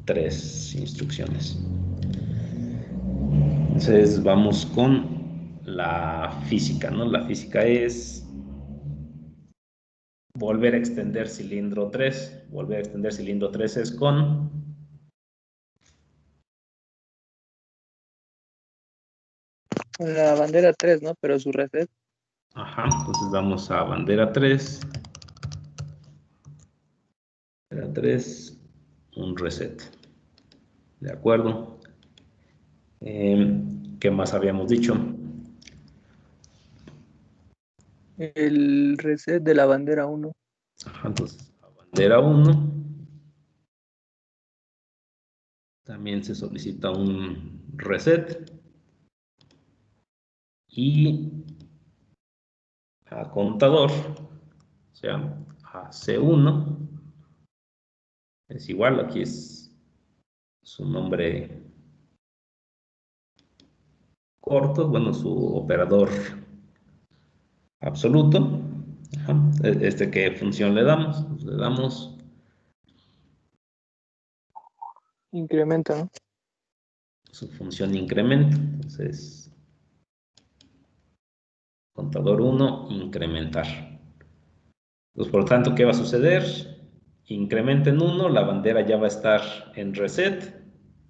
3 instrucciones. Entonces, vamos con la física, ¿no? La física es volver a extender cilindro 3. Volver a extender cilindro 3 es con La bandera 3, ¿no? Pero su reset. ajá, entonces vamos a bandera 3. Bandera 3, un reset. De acuerdo. ¿Qué más habíamos dicho? El reset de la bandera 1. Ajá, entonces, a bandera 1. También se solicita un reset. Y a contador, o sea, a C1, es igual, aquí es su nombre corto, bueno, su operador absoluto. Ajá. ¿Qué función le damos? Le damos Incrementa, ¿no? su función incremento. Entonces, contador 1, incrementar. Pues por lo tanto, ¿qué va a suceder? Incrementa en 1, la bandera ya va a estar en reset,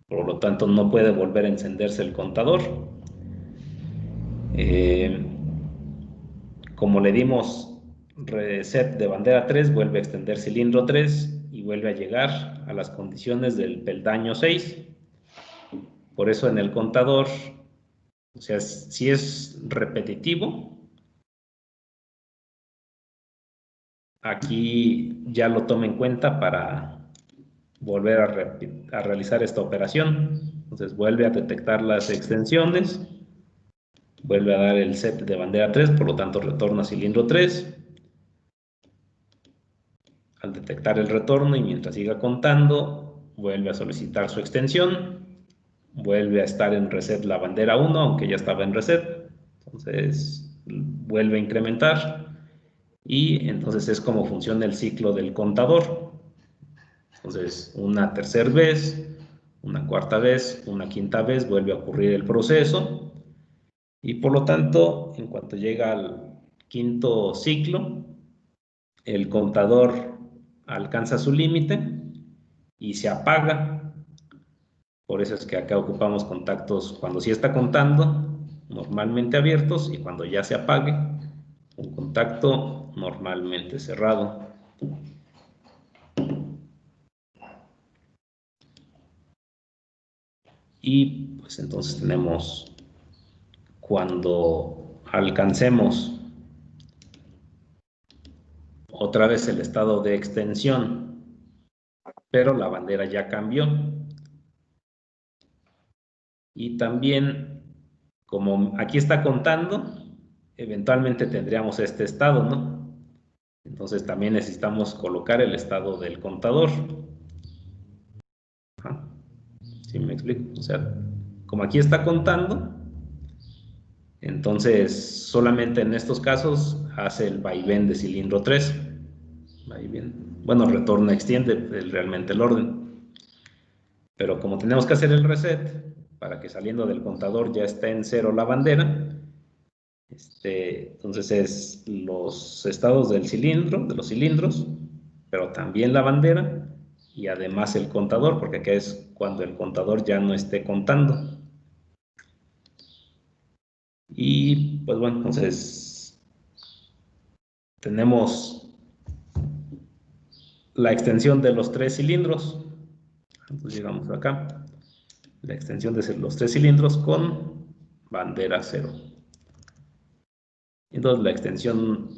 por lo tanto no puede volver a encenderse el contador. Como le dimos reset de bandera 3, vuelve a extender cilindro 3 y vuelve a llegar a las condiciones del peldaño 6. Por eso en el contador, o sea, si es repetitivo, aquí ya lo toma en cuenta para volver a realizar esta operación. Entonces vuelve a detectar las extensiones, vuelve a dar el set de bandera 3, por lo tanto retorna cilindro 3. Al detectar el retorno y mientras siga contando, vuelve a solicitar su extensión, vuelve a estar en reset la bandera 1, aunque ya estaba en reset, entonces vuelve a incrementar y entonces es como funciona el ciclo del contador. Entonces, una tercera vez, una cuarta vez, una quinta vez vuelve a ocurrir el proceso y por lo tanto, en cuanto llega al quinto ciclo, el contador alcanza su límite y se apaga. Por eso es que acá ocupamos contactos cuando sí está contando, normalmente abiertos, y cuando ya se apague, un contacto normalmente cerrado. Y pues entonces tenemos cuando alcancemos otra vez el estado de extensión, pero la bandera ya cambió. Y también, como aquí está contando, eventualmente tendríamos este estado, ¿no? Entonces también necesitamos colocar el estado del contador. Ajá. ¿Sí me explico? O sea, como aquí está contando, entonces solamente en estos casos hace el vaivén de cilindro 3. Vaivén. Bueno, retorna, extiende realmente el orden. Pero como tenemos que hacer el reset para que saliendo del contador ya esté en cero la bandera, entonces es los estados del cilindro, de los cilindros, pero también la bandera y además el contador, porque acá es cuando el contador ya no esté contando. Y pues bueno, entonces tenemos la extensión de los 3 cilindros. Entonces llegamos acá, la extensión de los 3 cilindros con bandera 0. Entonces la extensión,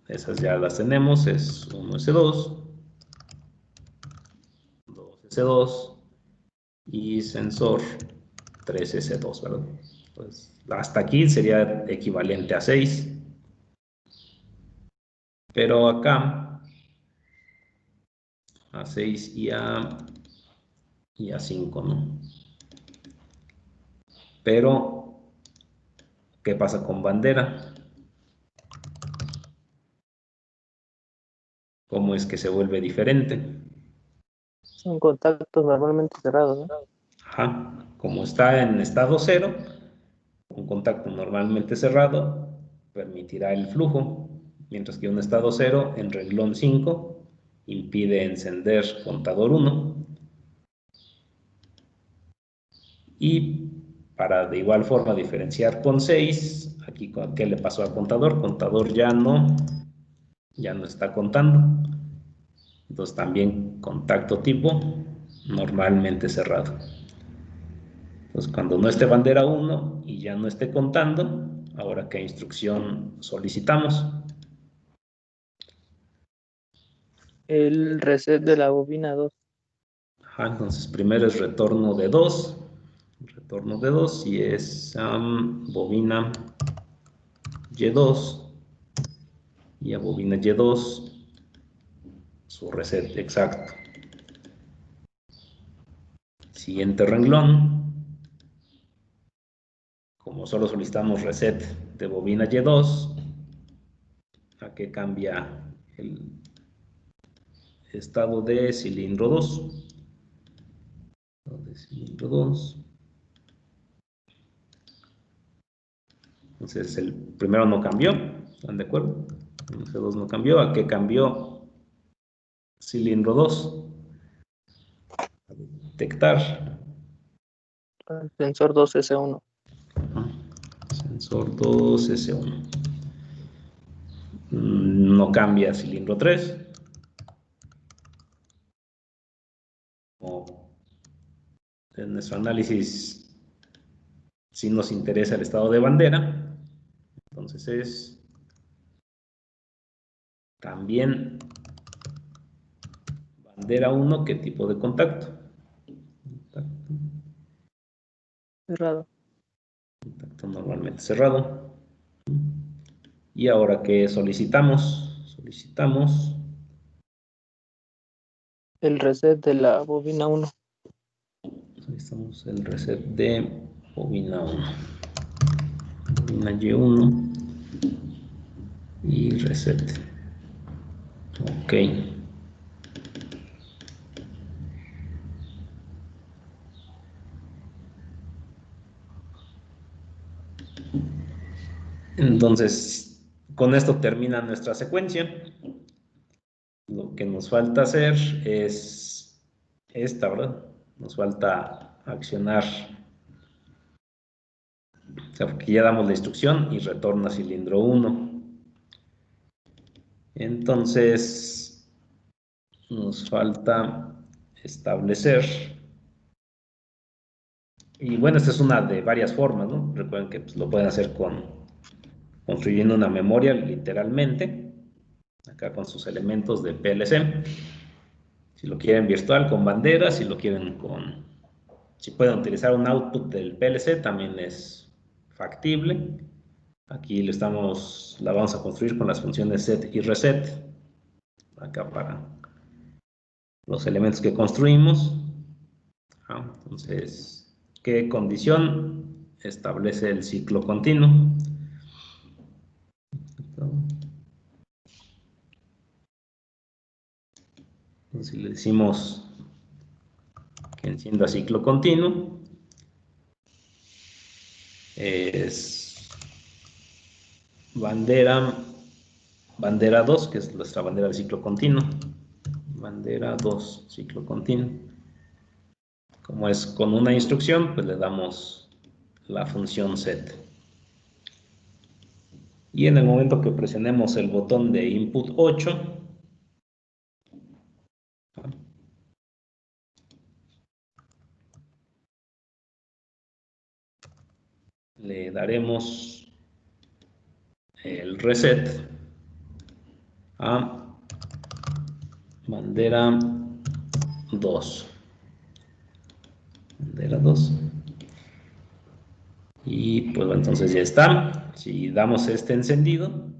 esas ya las tenemos, es 1S2, 2S2 y sensor 3S2, ¿verdad? Pues hasta aquí sería equivalente a 6. Pero acá, a 6 y a 5, ¿no? Pero, ¿qué pasa con bandera? ¿Cómo es que se vuelve diferente? Son contactos normalmente cerrados, ¿no? Ajá. Como está en estado 0, un contacto normalmente cerrado permitirá el flujo, mientras que un estado 0 en renglón 5 impide encender contador 1. Y para de igual forma diferenciar con 6, aquí ¿qué le pasó al contador? Contador ya no está contando. Entonces también contacto tipo normalmente cerrado. Entonces cuando no esté bandera 1 y ya no esté contando, ahora qué instrucción solicitamos. El reset de la bobina 2. Ajá, entonces primero es retorno de 2. Retorno de 2 y es bobina Y2. Y a bobina Y2 su reset exacto. Siguiente renglón. Como solo solicitamos reset de bobina Y2, ¿a qué cambia el estado de cilindro 2? De cilindro 2. Entonces el primero no cambió, ¿están de acuerdo? El C2 no cambió. ¿A qué cambió cilindro 2? A detectar. El sensor 2S1. Sensor 2S1. No cambia cilindro 3. En nuestro análisis sí nos interesa el estado de bandera. Entonces es también bandera 1, ¿qué tipo de contacto? Cerrado. Contacto normalmente cerrado. Y ahora que solicitamos, El reset de la bobina 1. solicitamos el reset de bobina 1, bobina Y1 y reset. Ok. Entonces, con esto termina nuestra secuencia. Lo que nos falta hacer es esta, ¿verdad? Nos falta accionar, o sea, porque ya damos la instrucción y retorna cilindro 1. Entonces, nos falta establecer, y bueno, esta es una de varias formas, ¿no? Recuerden que pues, lo pueden hacer construyendo una memoria literalmente, acá con sus elementos de PLC. Si lo quieren virtual con banderas, si lo quieren si pueden utilizar un output del PLC también es factible. Aquí la vamos a construir con las funciones set y reset, acá para los elementos que construimos. Entonces, ¿qué condición establece el ciclo continuo? Entonces, si le decimos que encienda ciclo continuo, es bandera 2, que es nuestra bandera de ciclo continuo. Bandera 2, ciclo continuo. Como es con una instrucción, pues le damos la función set. Y en el momento que presionemos el botón de input 8, le daremos el reset a bandera 2. Bandera 2. Y pues entonces ya está. Si damos este encendido,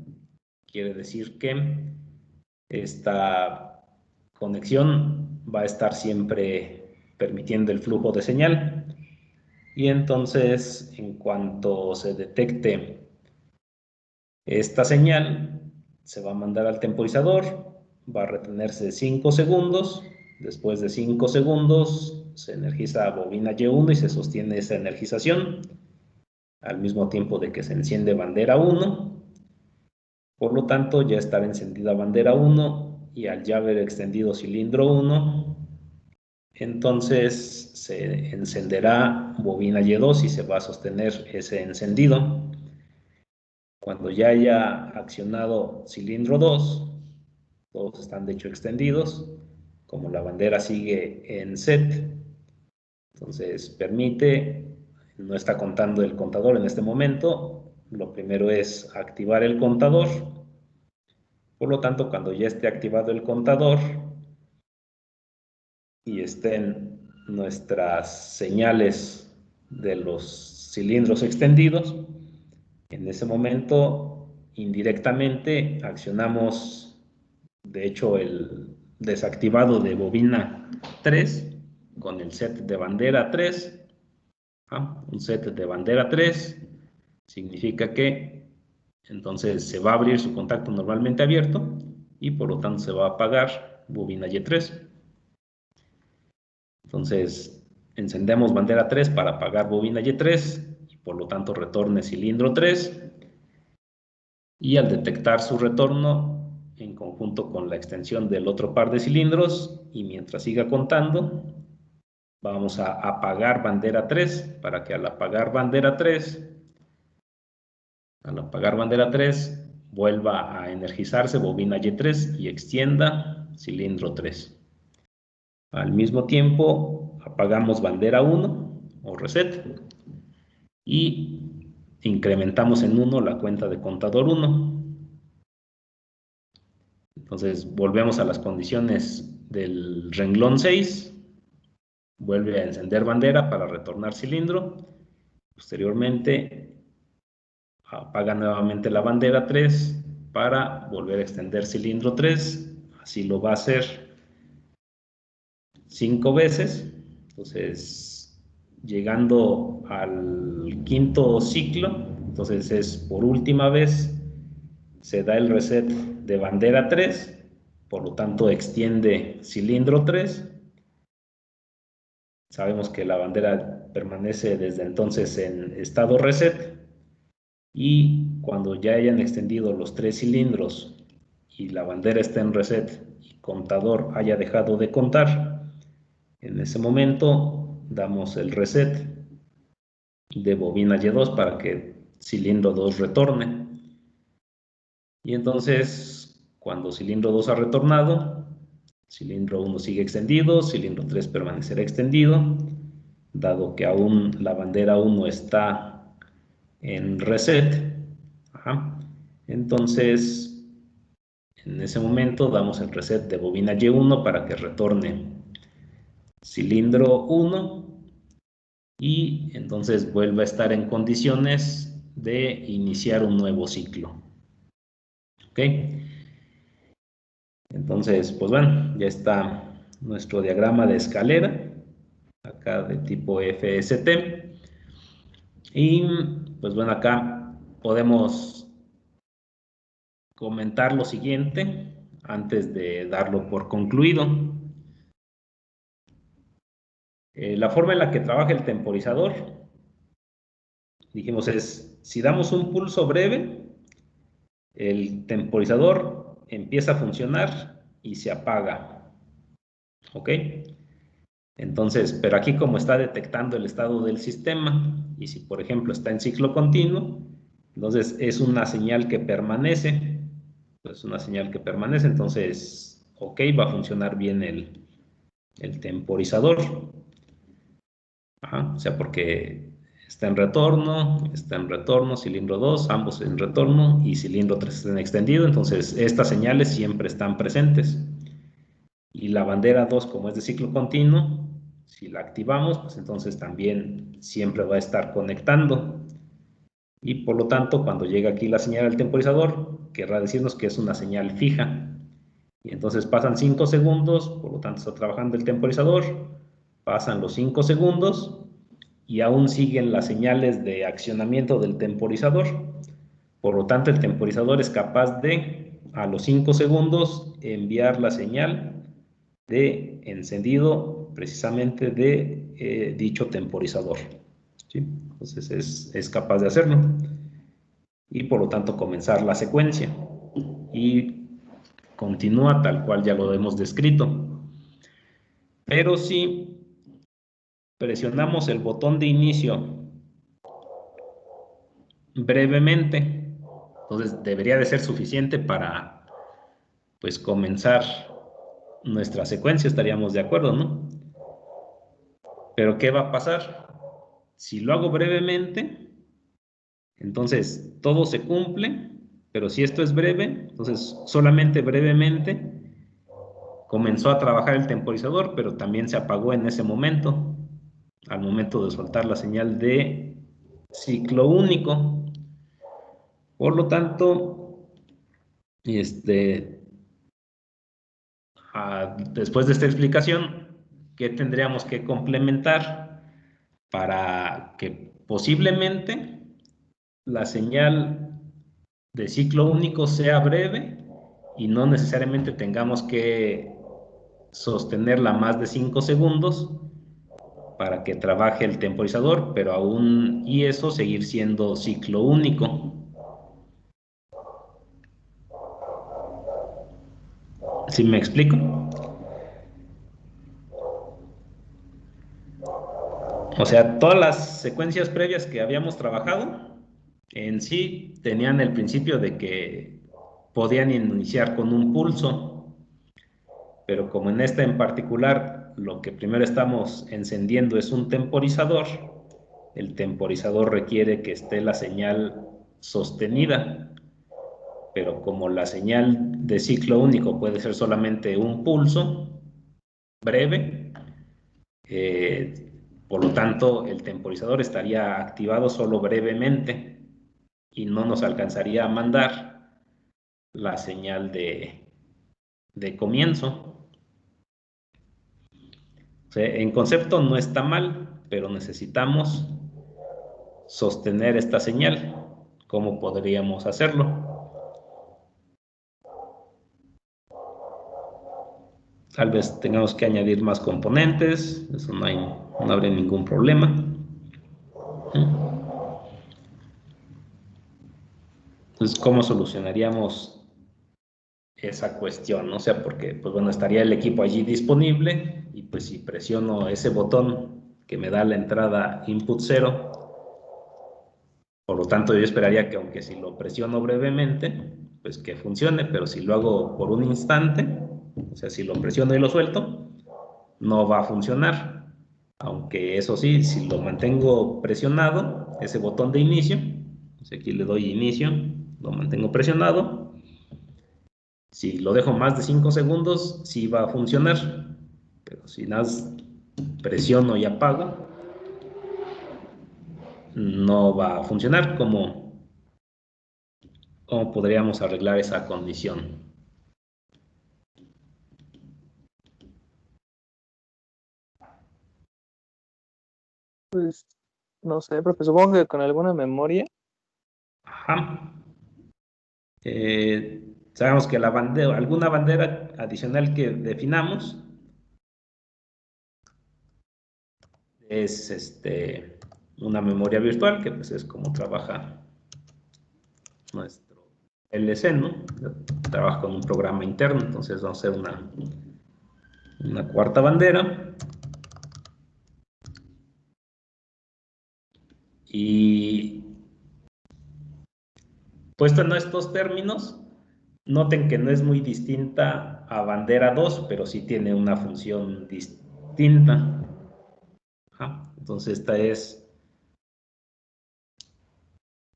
quiere decir que esta conexión va a estar siempre permitiendo el flujo de señal. Y entonces, en cuanto se detecte esta señal, se va a mandar al temporizador, va a retenerse 5 segundos. Después de 5 segundos se energiza bobina Y1 y se sostiene esa energización al mismo tiempo de que se enciende bandera 1. Por lo tanto, ya estará encendida bandera 1 y al ya haber extendido cilindro 1, entonces se encenderá bobina Y2 y se va a sostener ese encendido. Cuando ya haya accionado cilindro 2, Todos están de hecho extendidos. Como la bandera sigue en set, entonces permite, no está contando el contador en este momento. Lo primero es activar el contador. Por lo tanto, cuando ya esté activado el contador y estén nuestras señales de los cilindros extendidos, en ese momento indirectamente accionamos, de hecho, el desactivado de bobina 3 con el set de bandera 3. Un set de bandera 3 significa que entonces se va a abrir su contacto normalmente abierto y por lo tanto se va a apagar bobina Y3. Entonces encendemos bandera 3 para apagar bobina Y3 y por lo tanto retorne cilindro 3. Y al detectar su retorno en conjunto con la extensión del otro par de cilindros y mientras siga contando, vamos a apagar bandera 3 para que al apagar bandera 3 vuelva a energizarse bobina Y3 y extienda cilindro 3. Al mismo tiempo apagamos bandera 1 o reset y incrementamos en 1 la cuenta de contador 1. Entonces volvemos a las condiciones del renglón 6, vuelve a encender bandera para retornar cilindro, posteriormente apaga nuevamente la bandera 3 para volver a extender cilindro 3, así lo va a hacer 5 veces, entonces llegando al quinto ciclo, entonces es por última vez, se da el reset de bandera 3, por lo tanto extiende cilindro 3. Sabemos que la bandera permanece desde entonces en estado reset y cuando ya hayan extendido los 3 cilindros y la bandera está en reset y contador haya dejado de contar, en ese momento damos el reset de bobina Y2 para que cilindro 2 retorne. Y entonces, cuando cilindro 2 ha retornado, cilindro 1 sigue extendido, cilindro 3 permanecerá extendido, dado que aún la bandera 1 está en reset. Entonces, en ese momento damos el reset de bobina Y1 para que retorne cilindro 1 y entonces vuelva a estar en condiciones de iniciar un nuevo ciclo. ¿Ok? Entonces, pues bueno, ya está nuestro diagrama de escalera, acá de tipo FST. Y pues bueno, acá podemos comentar lo siguiente antes de darlo por concluido. La forma en la que trabaja el temporizador, dijimos, es si damos un pulso breve, el temporizador empieza a funcionar y se apaga. ¿Ok? Entonces, pero aquí como está detectando el estado del sistema, y si por ejemplo está en ciclo continuo, entonces es una señal que permanece, entonces, ok, va a funcionar bien el temporizador. O sea, porque está en retorno, cilindro 2, ambos en retorno, y cilindro 3 está en extendido, entonces estas señales siempre están presentes. Y la bandera 2, como es de ciclo continuo, si la activamos, pues entonces también siempre va a estar conectando. Y por lo tanto, cuando llega aquí la señal del temporizador, querrá decirnos que es una señal fija. Y entonces pasan 5 segundos, por lo tanto está trabajando el temporizador, pasan los 5 segundos y aún siguen las señales de accionamiento del temporizador. Por lo tanto, el temporizador es capaz de, a los 5 segundos, enviar la señal de encendido precisamente de dicho temporizador. ¿Sí? Entonces es capaz de hacerlo y por lo tanto comenzar la secuencia y continúa tal cual ya lo hemos descrito. Pero si presionamos el botón de inicio brevemente, entonces debería de ser suficiente para pues comenzar nuestra secuencia, estaríamos de acuerdo, ¿no? Pero ¿qué va a pasar? Si lo hago brevemente, entonces todo se cumple, pero si esto es breve, entonces solamente brevemente comenzó a trabajar el temporizador, pero también se apagó en ese momento, al momento de soltar la señal de ciclo único. Por lo tanto, después de esta explicación, ¿qué tendríamos que complementar para que posiblemente la señal de ciclo único sea breve y no necesariamente tengamos que sostenerla más de 5 segundos para que trabaje el temporizador, pero aún y eso seguir siendo ciclo único? ¿Sí me explico? O sea, todas las secuencias previas que habíamos trabajado en sí tenían el principio de que podían iniciar con un pulso, pero como en esta en particular lo que primero estamos encendiendo es un temporizador, el temporizador requiere que esté la señal sostenida, pero como la señal de ciclo único puede ser solamente un pulso breve, por lo tanto el temporizador estaría activado solo brevemente y no nos alcanzaría a mandar la señal de comienzo. O sea, en concepto no está mal, pero necesitamos sostener esta señal. ¿Cómo podríamos hacerlo? Tal vez tengamos que añadir más componentes, eso no habrá ningún problema. Entonces, ¿cómo solucionaríamos esa cuestión? O sea, porque, pues bueno, estaría el equipo allí disponible y pues si presiono ese botón que me da la entrada input 0, por lo tanto yo esperaría que aunque si lo presiono brevemente, pues que funcione, pero si lo hago por un instante, o sea, si lo presiono y lo suelto, no va a funcionar. Aunque eso sí, si lo mantengo presionado, ese botón de inicio, aquí le doy inicio, lo mantengo presionado, si lo dejo más de 5 segundos, sí va a funcionar, pero si nada presiono y apago, no va a funcionar. ¿Cómo podríamos arreglar esa condición? Pues no sé, pero supongo que con alguna memoria. Ajá. Sabemos que alguna bandera adicional que definamos es una memoria virtual, que pues es como trabaja nuestro LC, ¿no? Trabaja con un programa interno, entonces vamos a hacer una cuarta bandera. Y puesto en estos términos, noten que no es muy distinta a bandera 2, pero sí tiene una función distinta. Ajá. Entonces esta es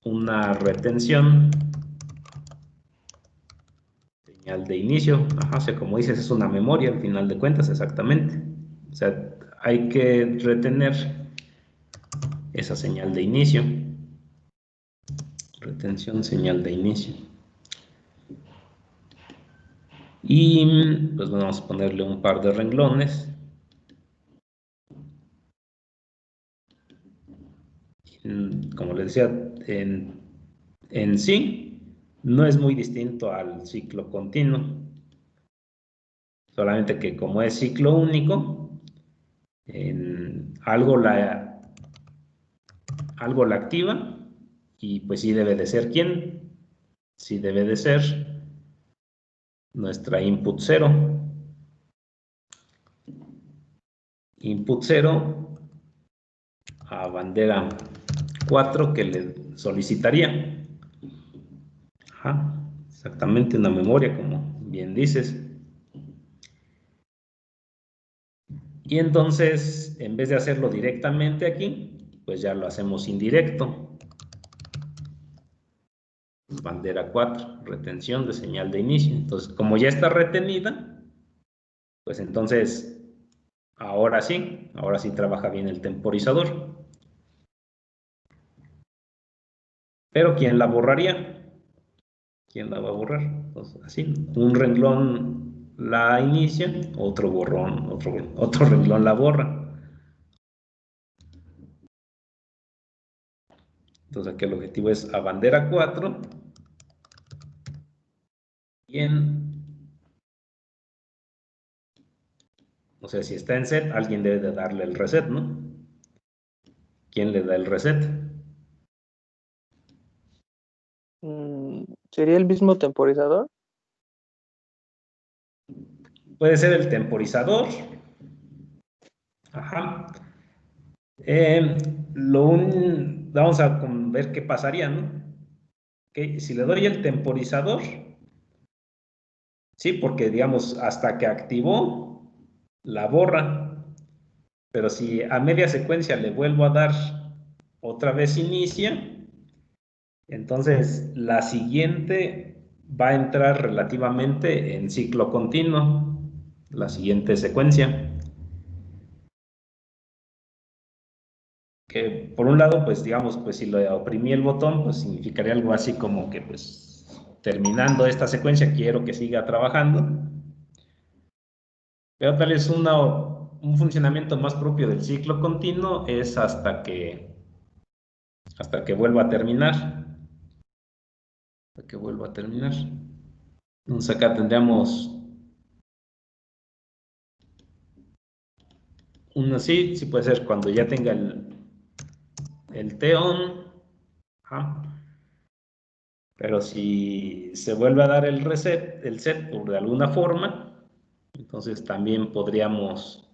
una retención, señal de inicio. Ajá, o sea, como dices, es una memoria al final de cuentas, exactamente. O sea, hay que retener esa señal de inicio. Retención, señal de inicio. Y pues vamos a ponerle un par de renglones. Como les decía, en sí no es muy distinto al ciclo continuo, solamente que como es ciclo único, algo la activa y pues sí debe de ser ¿quién? Sí debe de ser nuestra input 0. Input 0 a bandera 4 que le solicitaría. Ajá. Exactamente, una memoria, como bien dices. Y entonces, en vez de hacerlo directamente aquí, pues ya lo hacemos indirecto. Bandera 4, retención de señal de inicio. Entonces, como ya está retenida, pues entonces, ahora sí trabaja bien el temporizador. Pero ¿quién la borraría? ¿Quién la va a borrar? Entonces, así, un renglón la inicia, otro borrón, otro renglón la borra. Entonces aquí el objetivo es a bandera 4 y o sea, si está en set, alguien debe de darle el reset, ¿no? ¿Quién le da el reset? ¿Sería el mismo temporizador? Puede ser el temporizador. Ajá. Vamos a ver qué pasaría, ¿no? Okay. Si le doy el temporizador, sí, porque digamos, hasta que activó, la borra. Pero si a media secuencia le vuelvo a dar otra vez inicia, entonces la siguiente va a entrar relativamente en ciclo continuo, la siguiente secuencia. Que por un lado, pues digamos, pues si le oprimí el botón, pues significaría algo así como que pues terminando esta secuencia quiero que siga trabajando. Pero tal vez un funcionamiento más propio del ciclo continuo es hasta que vuelva a terminar. Hasta que vuelva a terminar. Entonces acá tendríamos uno así, sí puede ser cuando ya tenga el T-on. Pero si se vuelve a dar el reset, el set por de alguna forma, entonces también podríamos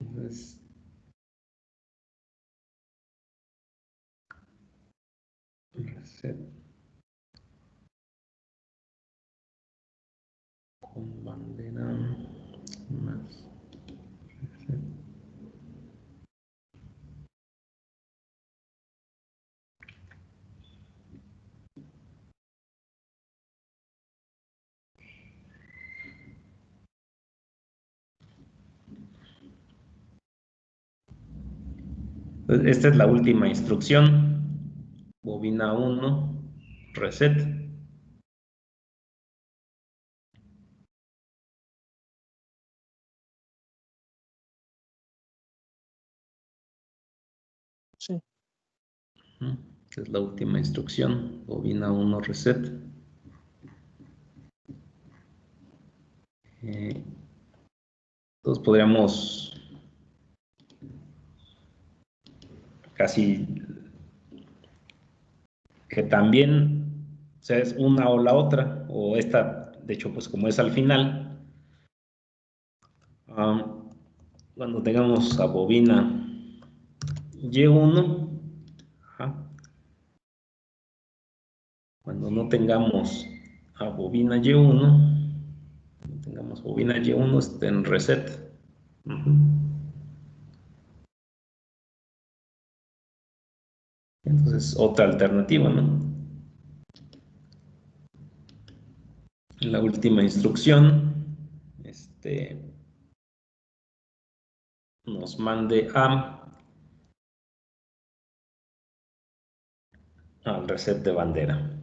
entonces, reset con bandera más reset. Entonces, esta es la última instrucción. Bobina 1, reset. Sí. Esta es la última instrucción. Bobina 1, reset. Entonces podríamos casi que también o sea, es una o la otra, o esta, de hecho, pues como es al final, cuando tengamos a bobina Y1, cuando no tengamos a bobina Y1, tengamos bobina Y1 está en reset. Entonces, otra alternativa, ¿no? La última instrucción, nos mande al reset de bandera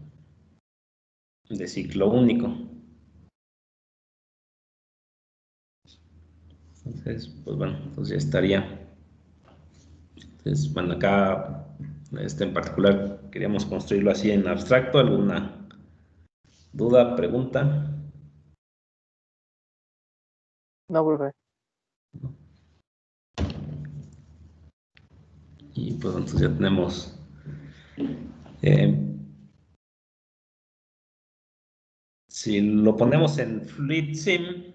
de ciclo único. Entonces, pues bueno, entonces ya estaría. Entonces, bueno, acá en particular queríamos construirlo así en abstracto. ¿Alguna duda, pregunta? No, profe. Y pues entonces ya tenemos si lo ponemos en FleetSim,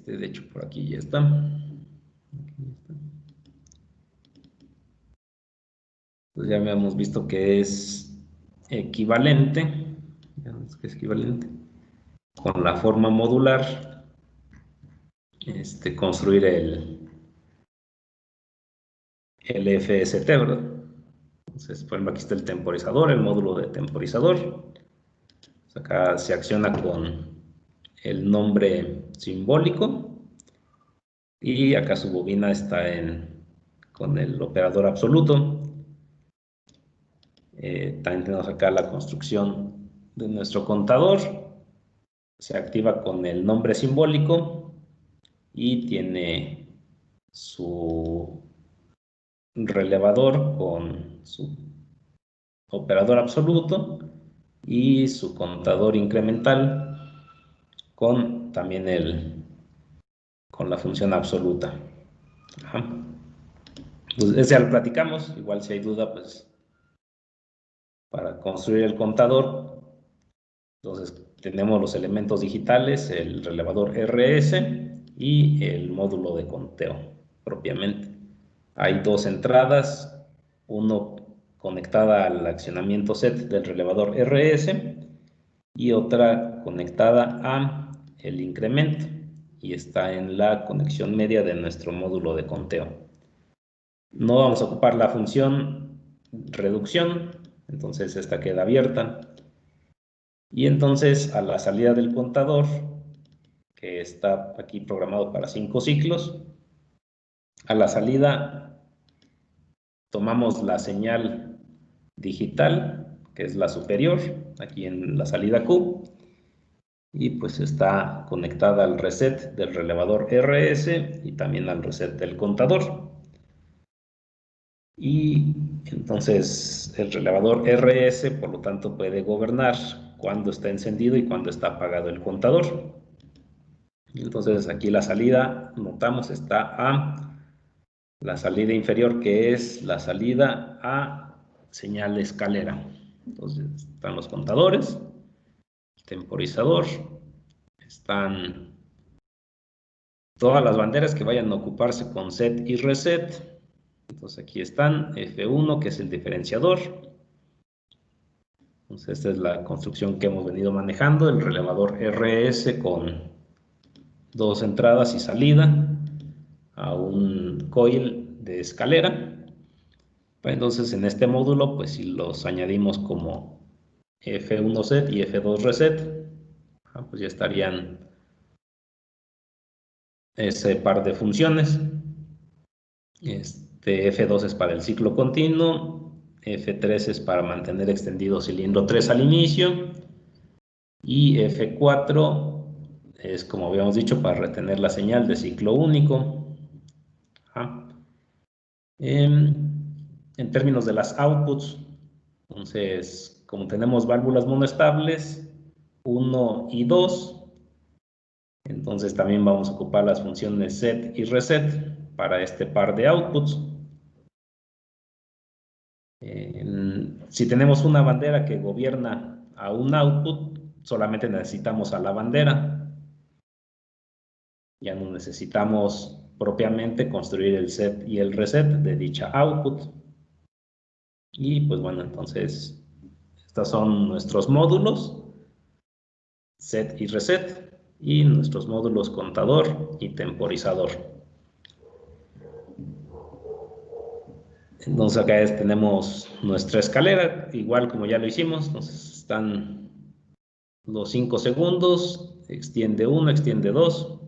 de hecho por aquí ya está. Pues ya habíamos visto que es equivalente, con la forma modular, construir el FST, ¿verdad? Entonces, por ejemplo, aquí está el temporizador, el módulo de temporizador. Pues acá se acciona con el nombre simbólico y acá su bobina está con el operador absoluto. También tenemos acá la construcción de nuestro contador. Se activa con el nombre simbólico y tiene su relevador con su operador absoluto y su contador incremental con también con la función absoluta. Ajá. Pues ese ya lo platicamos, igual si hay duda, pues para construir el contador, entonces tenemos los elementos digitales, el relevador RS y el módulo de conteo propiamente. Hay dos entradas, uno conectada al accionamiento set del relevador RS y otra conectada a el incremento y está en la conexión media de nuestro módulo de conteo. No vamos a ocupar la función reducción, entonces esta queda abierta. Y entonces a la salida del contador, que está aquí programado para 5 ciclos, a la salida tomamos la señal digital, que es la superior, aquí en la salida Q, y pues está conectada al reset del relevador RS y también al reset del contador. Y entonces el relevador RS, por lo tanto, puede gobernar cuando está encendido y cuando está apagado el contador. Entonces aquí la salida, notamos, está a la salida inferior, que es la salida a señal de escalera. Entonces están los contadores, el temporizador, están todas las banderas que vayan a ocuparse con set y reset. Entonces aquí están F1, que es el diferenciador. Entonces esta es la construcción que hemos venido manejando, el relevador RS con dos entradas y salida a un coil de escalera. Entonces en este módulo, pues si los añadimos como F1 set y F2 reset, pues ya estarían ese par de funciones. F2 es para el ciclo continuo, F3 es para mantener extendido cilindro 3 al inicio y F4 es, como habíamos dicho, para retener la señal de ciclo único. En términos de las outputs, entonces, como tenemos válvulas monoestables 1 y 2, entonces también vamos a ocupar las funciones set y reset para este par de outputs. Si tenemos una bandera que gobierna a un output, solamente necesitamos a la bandera. Ya no necesitamos propiamente construir el set y el reset de dicha output. Y pues bueno, entonces estos son nuestros módulos, set y reset, y nuestros módulos contador y temporizador. Entonces acá tenemos nuestra escalera, igual como ya lo hicimos. Entonces están los 5 segundos, extiende 1, extiende 2,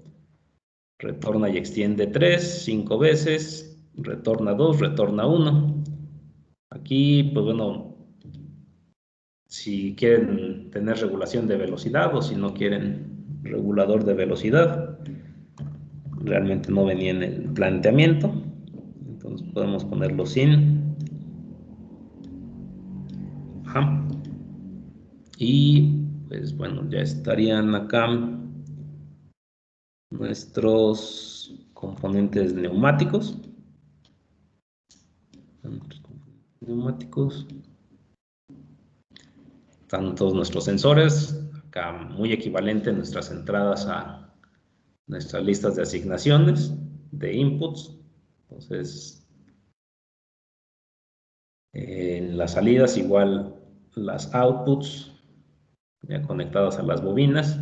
retorna y extiende 3, 5 veces, retorna 2, retorna 1. Aquí, pues bueno, si quieren tener regulación de velocidad o si no quieren regulador de velocidad, realmente no venía en el planteamiento. Entonces podemos ponerlo sin. Ajá. Y pues bueno, ya estarían acá nuestros componentes neumáticos. Están todos nuestros sensores, acá muy equivalente nuestras entradas a nuestras listas de asignaciones, de inputs. Entonces, en las salidas igual las outputs ya conectadas a las bobinas.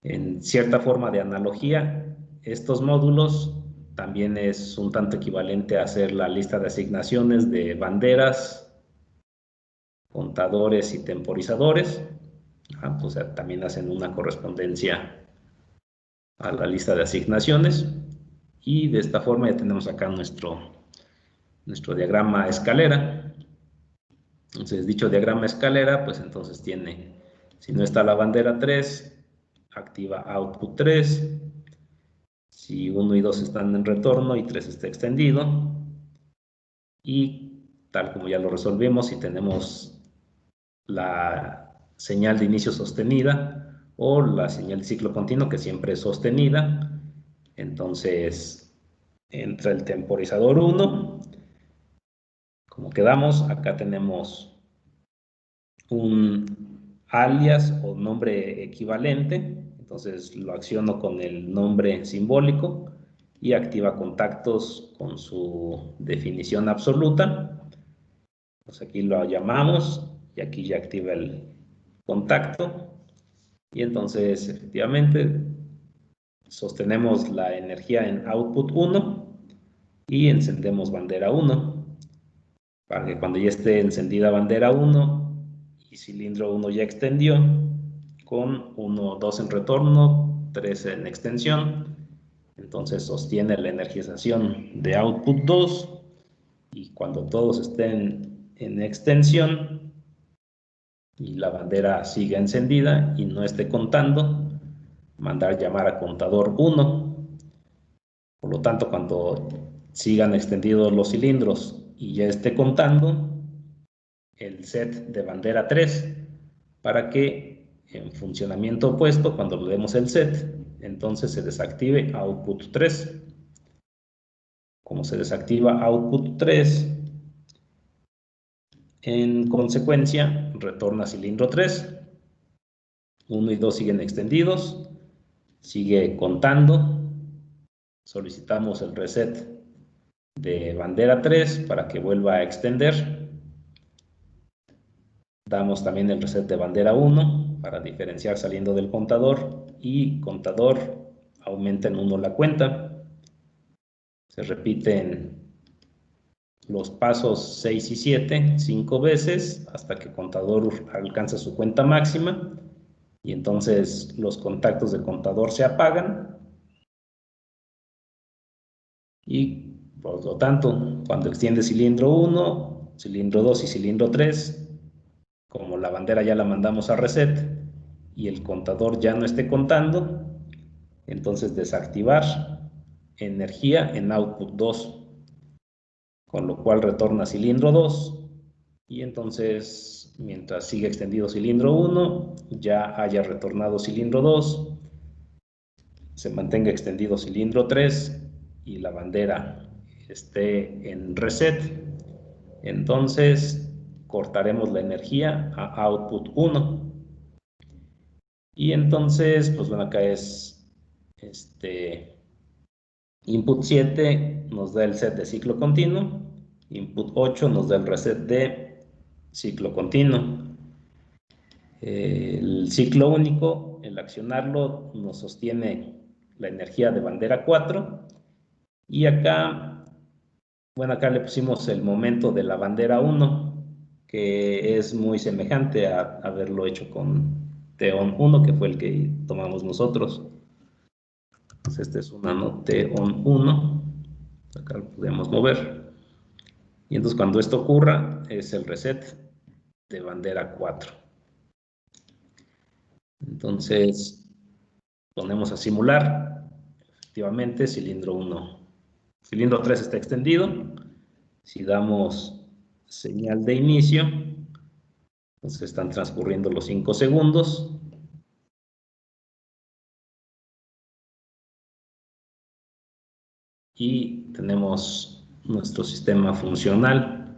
En cierta forma de analogía, estos módulos también es un tanto equivalente a hacer la lista de asignaciones de banderas, contadores y temporizadores. O sea, también hacen una correspondencia a la lista de asignaciones. Y de esta forma ya tenemos acá nuestro diagrama escalera. Entonces, dicho diagrama escalera, pues entonces tiene, si no está la bandera 3, activa output 3. Si 1 y 2 están en retorno y 3 está extendido. Y tal como ya lo resolvimos, si tenemos la señal de inicio sostenida o la señal de ciclo continuo, que siempre es sostenida, entonces entra el temporizador 1. Como quedamos, acá tenemos un alias o nombre equivalente, entonces lo acciono con el nombre simbólico y activa contactos con su definición absoluta. Pues aquí lo llamamos y aquí ya activa el contacto y entonces efectivamente sostenemos la energía en output 1 y encendemos bandera 1 para que cuando ya esté encendida bandera 1 y cilindro 1 ya extendió, con 1, 2 en retorno, 3 en extensión, entonces sostiene la energización de output 2 y cuando todos estén en extensión y la bandera siga encendida y no esté contando, mandar llamar a contador 1. Por lo tanto, cuando sigan extendidos los cilindros y ya esté contando, el set de bandera 3 para que en funcionamiento opuesto, cuando le demos el set, entonces se desactive output 3. Como se desactiva output 3, en consecuencia retorna cilindro 3. 1 y 2 siguen extendidos, sigue contando, solicitamos el reset de bandera 3 para que vuelva a extender. Damos también el reset de bandera 1 para diferenciar saliendo del contador y contador aumenta en 1 la cuenta. Se repiten los pasos 6 y 7 5 veces hasta que contador alcanza su cuenta máxima y entonces los contactos de contador se apagan y por lo tanto cuando extiende cilindro 1, cilindro 2 y cilindro 3, como la bandera ya la mandamos a reset y el contador ya no esté contando, entonces desactivar energía en output 2, con lo cual retorna cilindro 2 y entonces mientras siga extendido cilindro 1 ya haya retornado cilindro 2, se mantenga extendido cilindro 3 y la bandera esté en reset, entonces cortaremos la energía a output 1 y entonces pues bueno, acá es input 7 nos da el set de ciclo continuo, input 8 nos da el reset de ciclo continuo. El ciclo único, el accionarlo, nos sostiene la energía de bandera 4 y acá, bueno, acá le pusimos el momento de la bandera 1, que es muy semejante a haberlo hecho con T-on 1, que fue el que tomamos nosotros. Entonces este es una ¿no? T-on 1, acá lo podemos mover. Y entonces cuando esto ocurra, es el reset de bandera 4. Entonces ponemos a simular, efectivamente, cilindro 1 Cilindro 3 está extendido. Si damos señal de inicio, entonces están transcurriendo los 5 segundos. Y tenemos nuestro sistema funcional.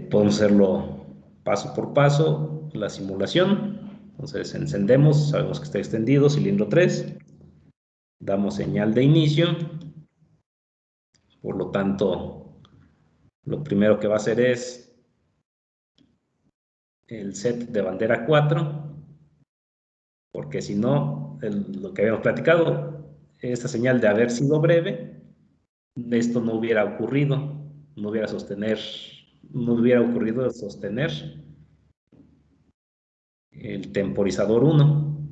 Podemos hacerlo paso por paso, la simulación. Entonces encendemos, sabemos que está extendido, cilindro 3. Damos señal de inicio. Por lo tanto, lo primero que va a hacer es el set de bandera 4, porque si no, lo que habíamos platicado, esta señal de haber sido breve, esto no hubiera ocurrido, no hubiera ocurrido sostener el temporizador 1.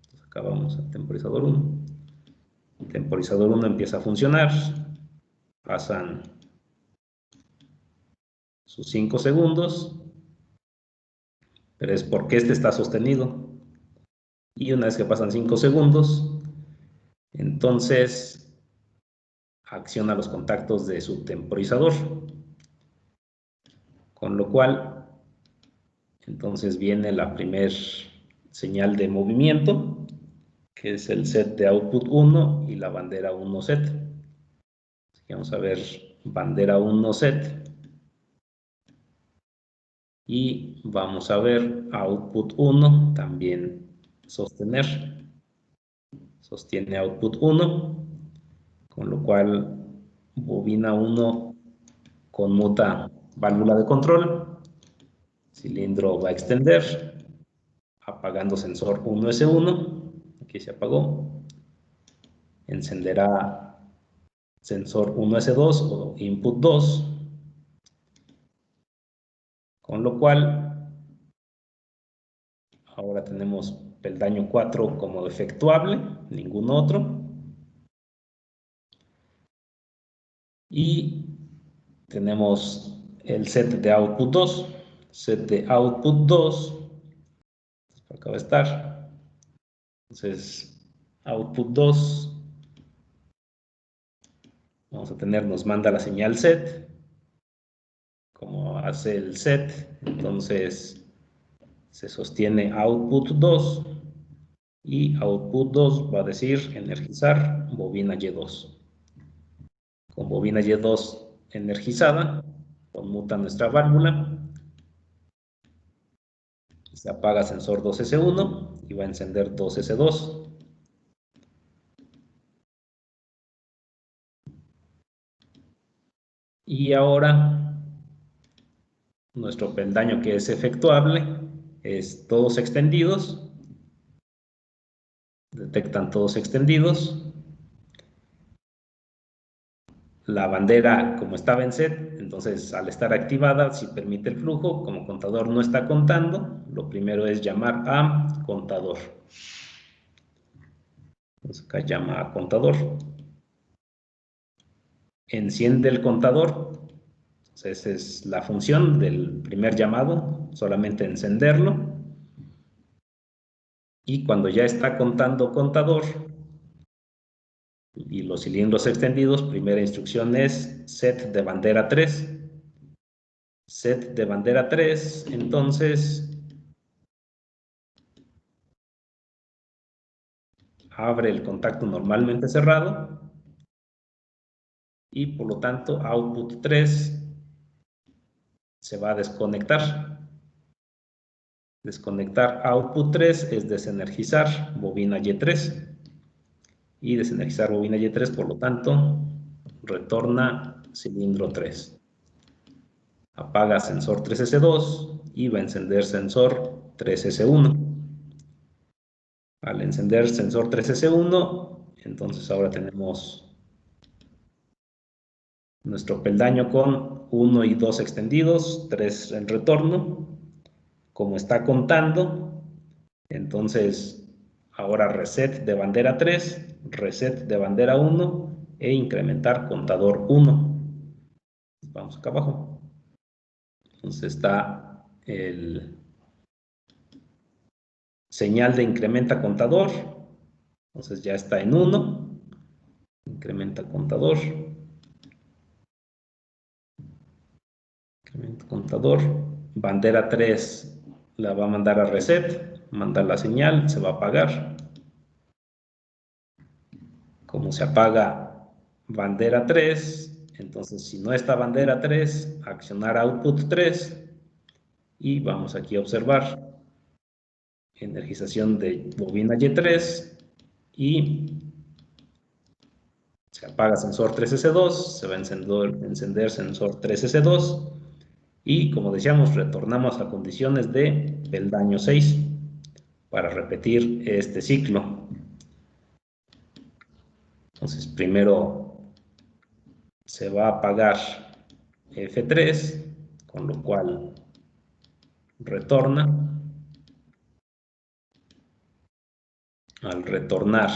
Entonces, acá vamos al temporizador 1. El temporizador 1 empieza a funcionar, pasan sus 5 segundos, pero es porque este está sostenido. Y una vez que pasan 5 segundos, entonces acciona los contactos de su temporizador, con lo cual entonces viene la primer señal de movimiento, que es el set de output 1 y la bandera 1 set. Así que vamos a ver bandera 1 set y vamos a ver output 1 también sostener. Sostiene output 1, con lo cual bobina 1 conmuta válvula de control, cilindro va a extender, apagando sensor 1S1, aquí se apagó, encenderá sensor 1S2 o input 2, con lo cual ahora tenemos peldaño 4 como efectuable, ningún otro, y tenemos el set de output 2, set de output 2, acá va a estar, entonces output 2, vamos a tener, nos manda la señal set, como hace el set, entonces se sostiene output 2 y output 2 va a decir energizar bobina Y2. Con bobina Y2 energizada, conmuta nuestra válvula, se apaga sensor 2S1 y va a encender 2S2. Y ahora nuestro peldaño que es efectuable es todos extendidos, detectan todos extendidos. La bandera, como estaba en set, entonces al estar activada, si permite el flujo, como contador no está contando, lo primero es llamar a contador. Entonces acá llama a contador. Enciende el contador. Entonces esa es la función del primer llamado, solamente encenderlo. Y cuando ya está contando contador y los cilindros extendidos, primera instrucción es set de bandera 3. Set de bandera 3, entonces abre el contacto normalmente cerrado y por lo tanto output 3 se va a desconectar. Desconectar output 3 es desenergizar bobina Y3 y desenergizar bobina Y3, por lo tanto retorna cilindro 3. Apaga sensor 3S2 y va a encender sensor 3S1. Al encender sensor 3S1, entonces ahora tenemos nuestro peldaño con 1 y 2 extendidos, 3 en retorno. Como está contando, entonces ahora reset de bandera 3, reset de bandera 1 e incrementar contador 1. Vamos acá abajo. Entonces está el señal de incrementa contador, entonces ya está en 1. incrementa contador, incrementa contador, bandera 3 la va a mandar a reset, mandar la señal, se va a apagar. Como se apaga bandera 3, entonces si no está bandera 3, accionar output 3 y vamos aquí a observar energización de bobina Y3 y se apaga sensor 3S2, se va a encender sensor 3S2 y como decíamos retornamos a condiciones de peldaño 6 para repetir este ciclo. Entonces primero se va a apagar F3, con lo cual retorna. Al retornar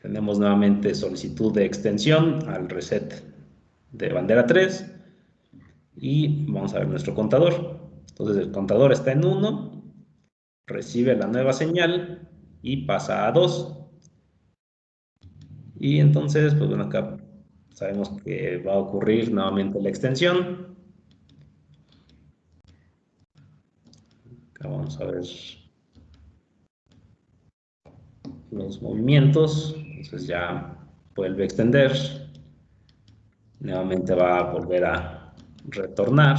tenemos nuevamente solicitud de extensión al reset de bandera 3 y vamos a ver nuestro contador. Entonces el contador está en 1, recibe la nueva señal y pasa a 2. Y entonces, pues bueno, acá sabemos que va a ocurrir nuevamente la extensión. Acá vamos a ver los movimientos. Entonces ya vuelve a extender. Nuevamente va a volver a retornar.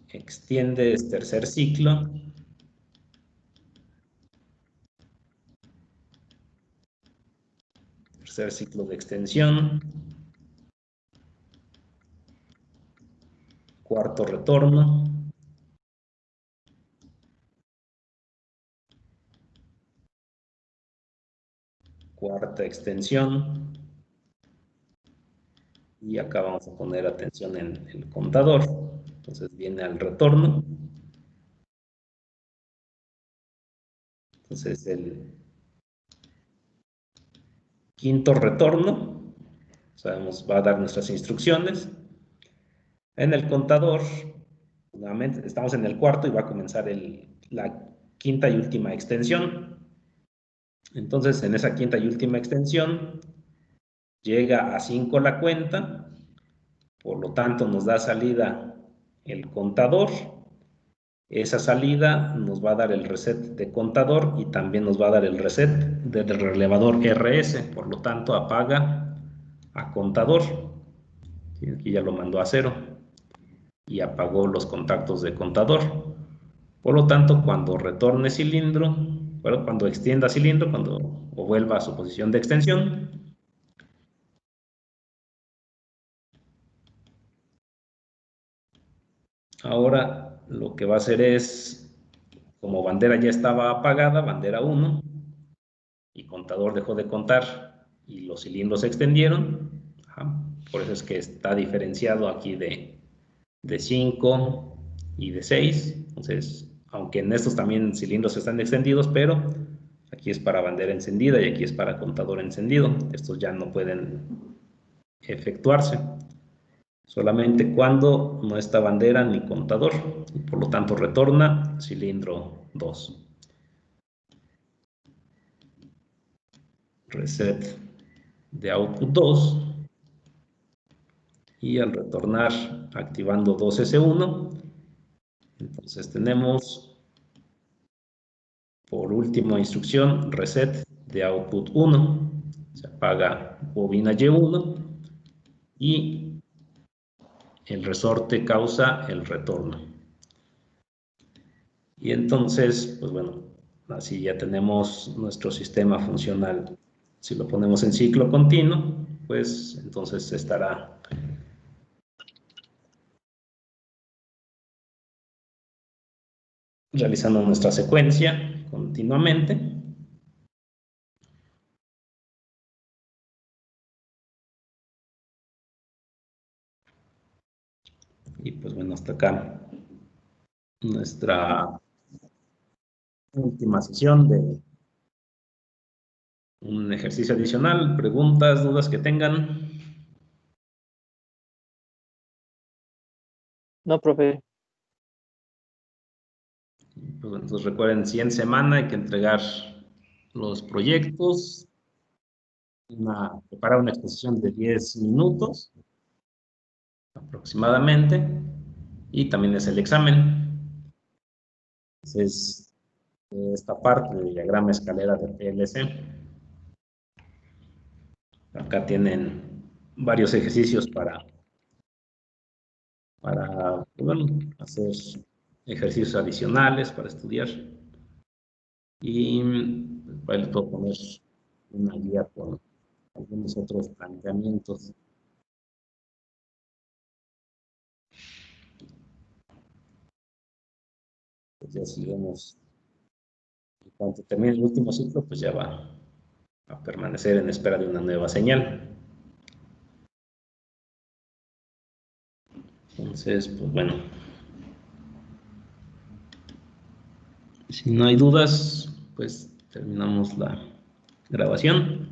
Extiende este tercer ciclo. Tercer ciclo de extensión. Cuarto retorno. Cuarta extensión. Y acá vamos a poner atención en el contador. Entonces viene al retorno. Entonces el quinto retorno, sabemos, va a dar nuestras instrucciones. En el contador, nuevamente estamos en el cuarto y va a comenzar la quinta y última extensión. Entonces en esa quinta y última extensión llega a 5 la cuenta, por lo tanto nos da salida el contador. Esa salida nos va a dar el reset de contador y también nos va a dar el reset del relevador RS, por lo tanto apaga a contador. Aquí ya lo mandó a 0 y apagó los contactos de contador. Por lo tanto, cuando retorne cilindro, bueno, cuando extienda cilindro, o vuelva a su posición de extensión, ahora lo que va a hacer es, como bandera ya estaba apagada, bandera 1, y contador dejó de contar y los cilindros se extendieron. Por eso es que está diferenciado aquí de 5 y de 6. Entonces, aunque en estos también cilindros están extendidos, pero aquí es para bandera encendida y aquí es para contador encendido. Estos ya no pueden efectuarse. Solamente cuando no está bandera ni contador. Y por lo tanto retorna cilindro 2. Reset de output 2. Y al retornar activando 2S1, entonces tenemos por última instrucción reset de output 1, se apaga bobina Y1 y el resorte causa el retorno. Y entonces, pues bueno, así ya tenemos nuestro sistema funcional. Si lo ponemos en ciclo continuo, pues entonces estará realizando nuestra secuencia continuamente. Y pues bueno, hasta acá nuestra última sesión de un ejercicio adicional. Preguntas, dudas que tengan. No, profe. Pues, entonces recuerden, siguiente semana hay que entregar los proyectos, preparar una exposición de 10 minutos aproximadamente, y también es el examen. Entonces, esta parte del diagrama escalera de PLC. Acá tienen varios ejercicios para bueno, hacer ejercicios adicionales para estudiar. Y les puedo poner una guía con algunos otros planteamientos. Pues ya sigamos. Cuando termine el último ciclo, pues ya va a permanecer en espera de una nueva señal. Entonces, pues bueno. Si no hay dudas, pues terminamos la grabación.